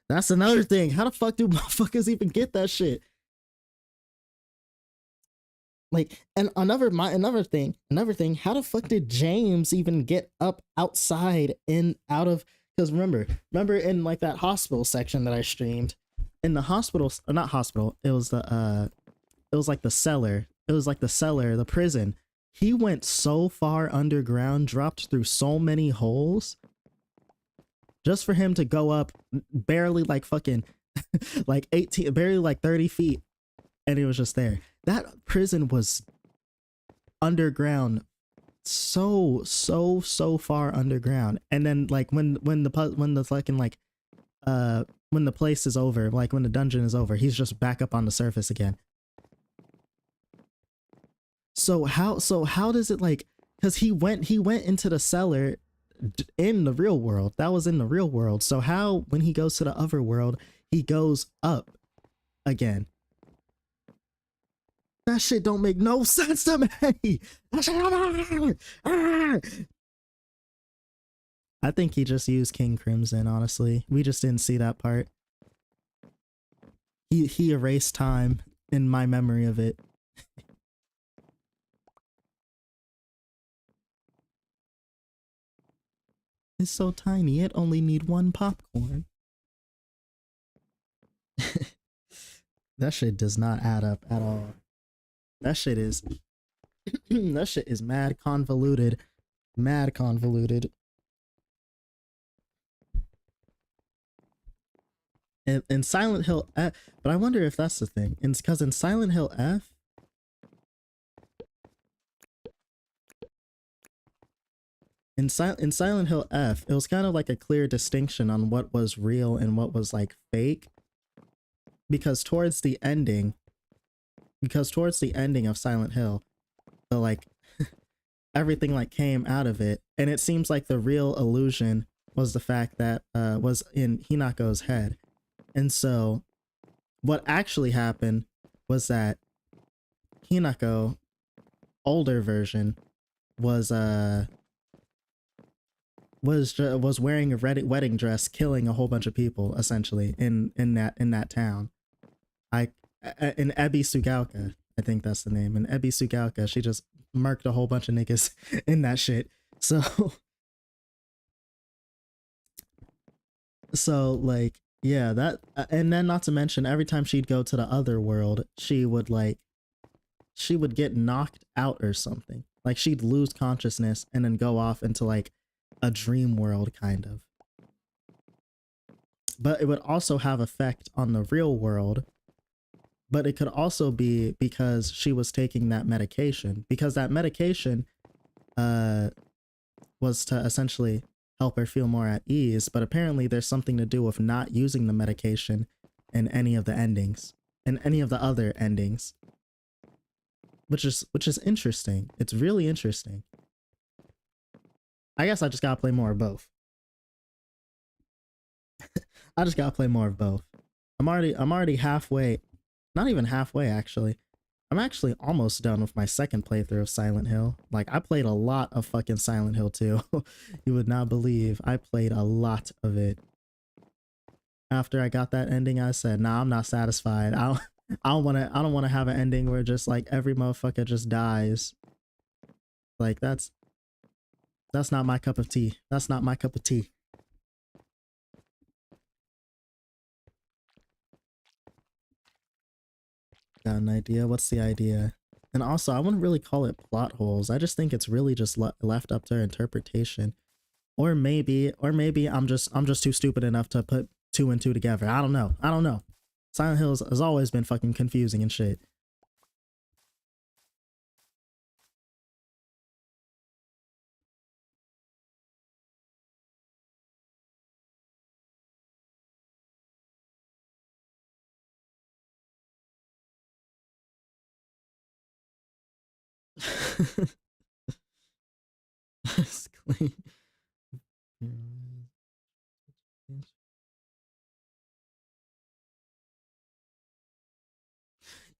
That's another thing. How the fuck do motherfuckers even get that shit? Like, and another thing, how the fuck did James even get up outside and out of, because remember in like that hospital section that I streamed, in the hospital, not hospital, it was the it was like the cellar. It was like the cellar, the prison. He went so far underground, dropped through so many holes. just for him to go up barely like fucking like 18, barely like 30 feet, and it was just there. That prison was underground, so far underground. And then like when the fucking like when the place is over, like when the dungeon is over, he's just back up on the surface again. So how does it like, because he went into the cellar in the real world. That was in the real world. So how, when he goes to the other world, he goes up again? That shit don't make no sense to me. I think he just used King Crimson, honestly. We just didn't see that part. He erased time in my memory of it. It's so tiny, it only need one popcorn. That shit does not add up at all. That shit is that shit is mad convoluted. Mad convoluted. In Silent Hill F, but I wonder if that's the thing. It's because in Silent Hill F, in Silent Hill F, it was kind of like a clear distinction on what was real and what was like fake. Because towards the ending of Silent Hill, the like everything like came out of it, and it seems like the real illusion was the fact that was in Hinako's head. And so what actually happened was that Hinako, older version, was wearing a wedding dress, killing a whole bunch of people essentially in that town. In Ebi Sugaoka, I think that's the name. In Ebi Sugaoka, she just murked a whole bunch of niggas in that shit. So like, yeah, that, and then not to mention, every time she'd go to the other world, she would get knocked out or something. Like she'd lose consciousness and then go off into like a dream world kind of. But it would also have effect on the real world. But it could also be because she was taking that medication, because that medication was to essentially help her feel more at ease. But apparently there's something to do with not using the medication in any of the endings, in any of the other endings, which is interesting. It's really interesting. I guess I just gotta play more of both. I just gotta play more of both. I'm already halfway. Not even halfway, actually. I'm actually almost done with my second playthrough of Silent Hill. Like, I played a lot of fucking Silent Hill 2. You would not believe. I played a lot of it. After I got that ending, I said, nah, I'm not satisfied. I don't want to have an ending where just like every motherfucker just dies. Like, that's not my cup of tea. That's not my cup of tea. Got an idea? What's the idea? And also, I wouldn't really call it plot holes. I just think it's really just left up to interpretation. Or maybe I'm just too stupid enough to put 2 and 2 together. I don't know. Silent Hill has always been fucking confusing and shit. It's clean.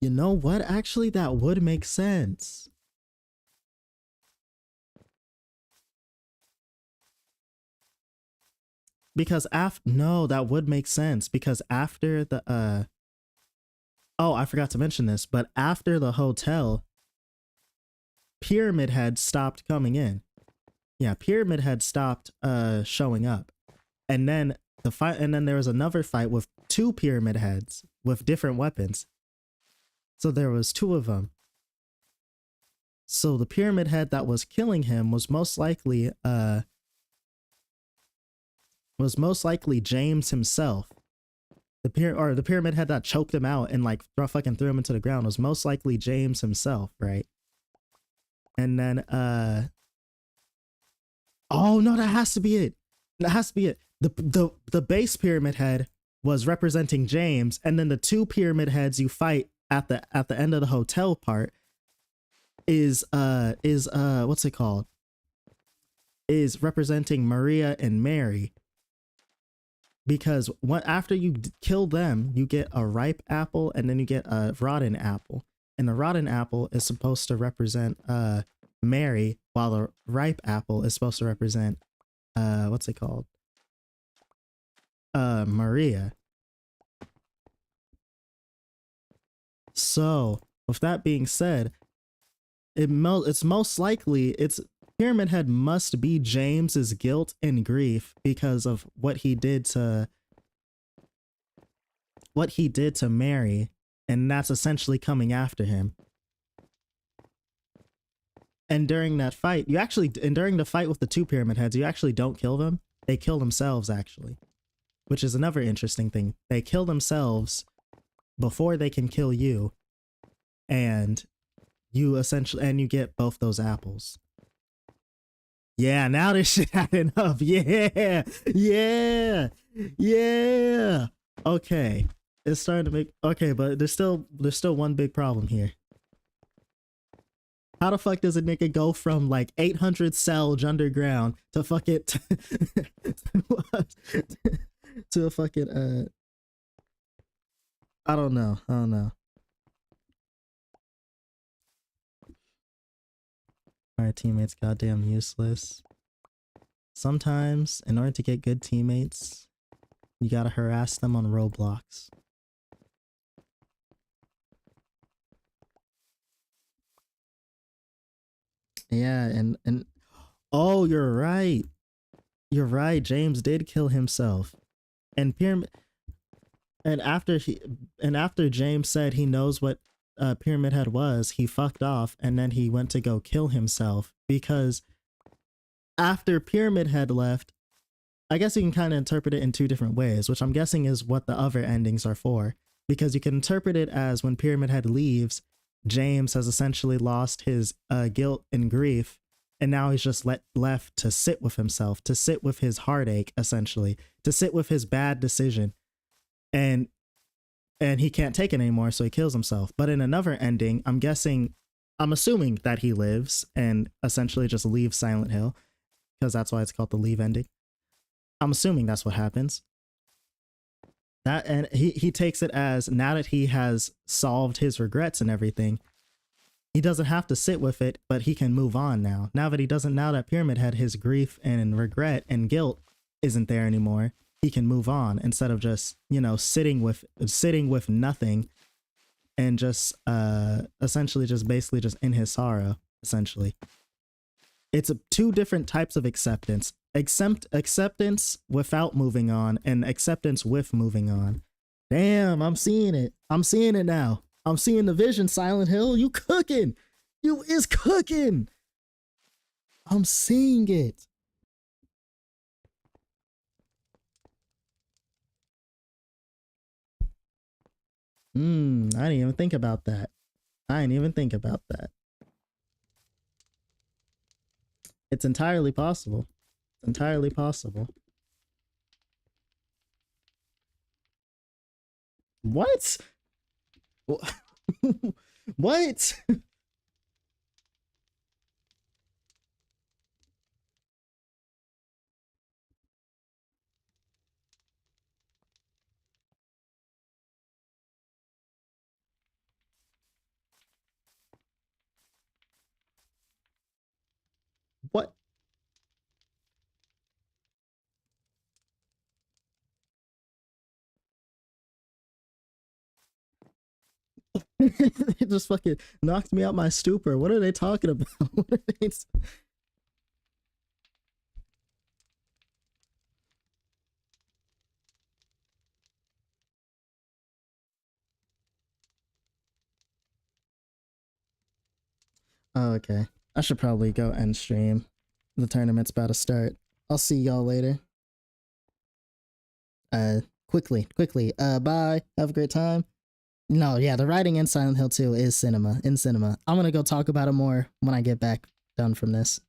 You know what? Actually, that would make sense. Because no, that would make sense. Because after the oh, I forgot to mention this, but after the hotel, Pyramid Head stopped coming in. Yeah, Pyramid Head stopped showing up. And then there was another fight with 2 Pyramid Heads with different weapons. So there was 2 of them. So the Pyramid Head that was killing him was most likely was most likely James himself. The pyramid head that choked him out and like fucking threw him into the ground was most likely James himself, right? And then oh no, that has to be it. That has to be it. The base pyramid head was representing James, and then the two pyramid heads you fight at the end of the hotel part is what's it called? Is representing Maria and Mary. Because after you kill them, you get a ripe apple and then you get a rotten apple. And the rotten apple is supposed to represent Mary, while the ripe apple is supposed to represent what's it called? Maria. So, with that being said, it's most likely Pyramid Head must be James's guilt and grief because of what he did to Mary, and that's essentially coming after him. And during that fight, during the fight with the two Pyramid Heads, you actually don't kill them. They kill themselves, actually. Which is another interesting thing. They kill themselves before they can kill you. And you get both those apples. Yeah, now this shit adding up. Yeah. Yeah. Yeah. Okay. It's starting to make okay, but there's still one big problem here. How the fuck does a nigga go from like 800 Selge underground to fuck it to a fucking I don't know. Our teammates goddamn useless. Sometimes, in order to get good teammates, you gotta harass them on Roblox. Yeah, and oh, you're right. You're right. James did kill himself. And after James said he knows what Pyramid Head was, he fucked off and then he went to go kill himself, because after Pyramid Head left, I guess you can kind of interpret it in two different ways, which I'm guessing is what the other endings are for, because you can interpret it as when Pyramid Head leaves, James has essentially lost his guilt and grief, and now he's just left to sit with himself, to sit with his heartache, essentially, to sit with his bad decision, and he can't take it anymore, so he kills himself. But in another ending, I'm assuming that he lives and essentially just leaves Silent Hill, because that's why it's called the leave ending. I'm assuming that's what happens. And he takes it as, now that he has solved his regrets and everything, he doesn't have to sit with it, but he can move on now. Now that Pyramid Head, his grief and regret and guilt isn't there anymore, he can move on instead of just, sitting with nothing and just essentially just basically just in his sorrow, essentially. It's two different types of acceptance. Acceptance without moving on, and acceptance with moving on. Damn, I'm seeing it. I'm seeing it now. I'm seeing the vision, Silent Hill. You cooking. You is cooking. I'm seeing it. I didn't even think about that. It's entirely possible. Entirely possible. What? What? What? It just fucking knocked me out my stupor. What are they talking about? What are they... Oh, okay. I should probably go end stream. The tournament's about to start. I'll see y'all later. Quickly. Bye. Have a great time. No, yeah, the writing in Silent Hill 2 is in cinema. I'm gonna go talk about it more when I get back done from this.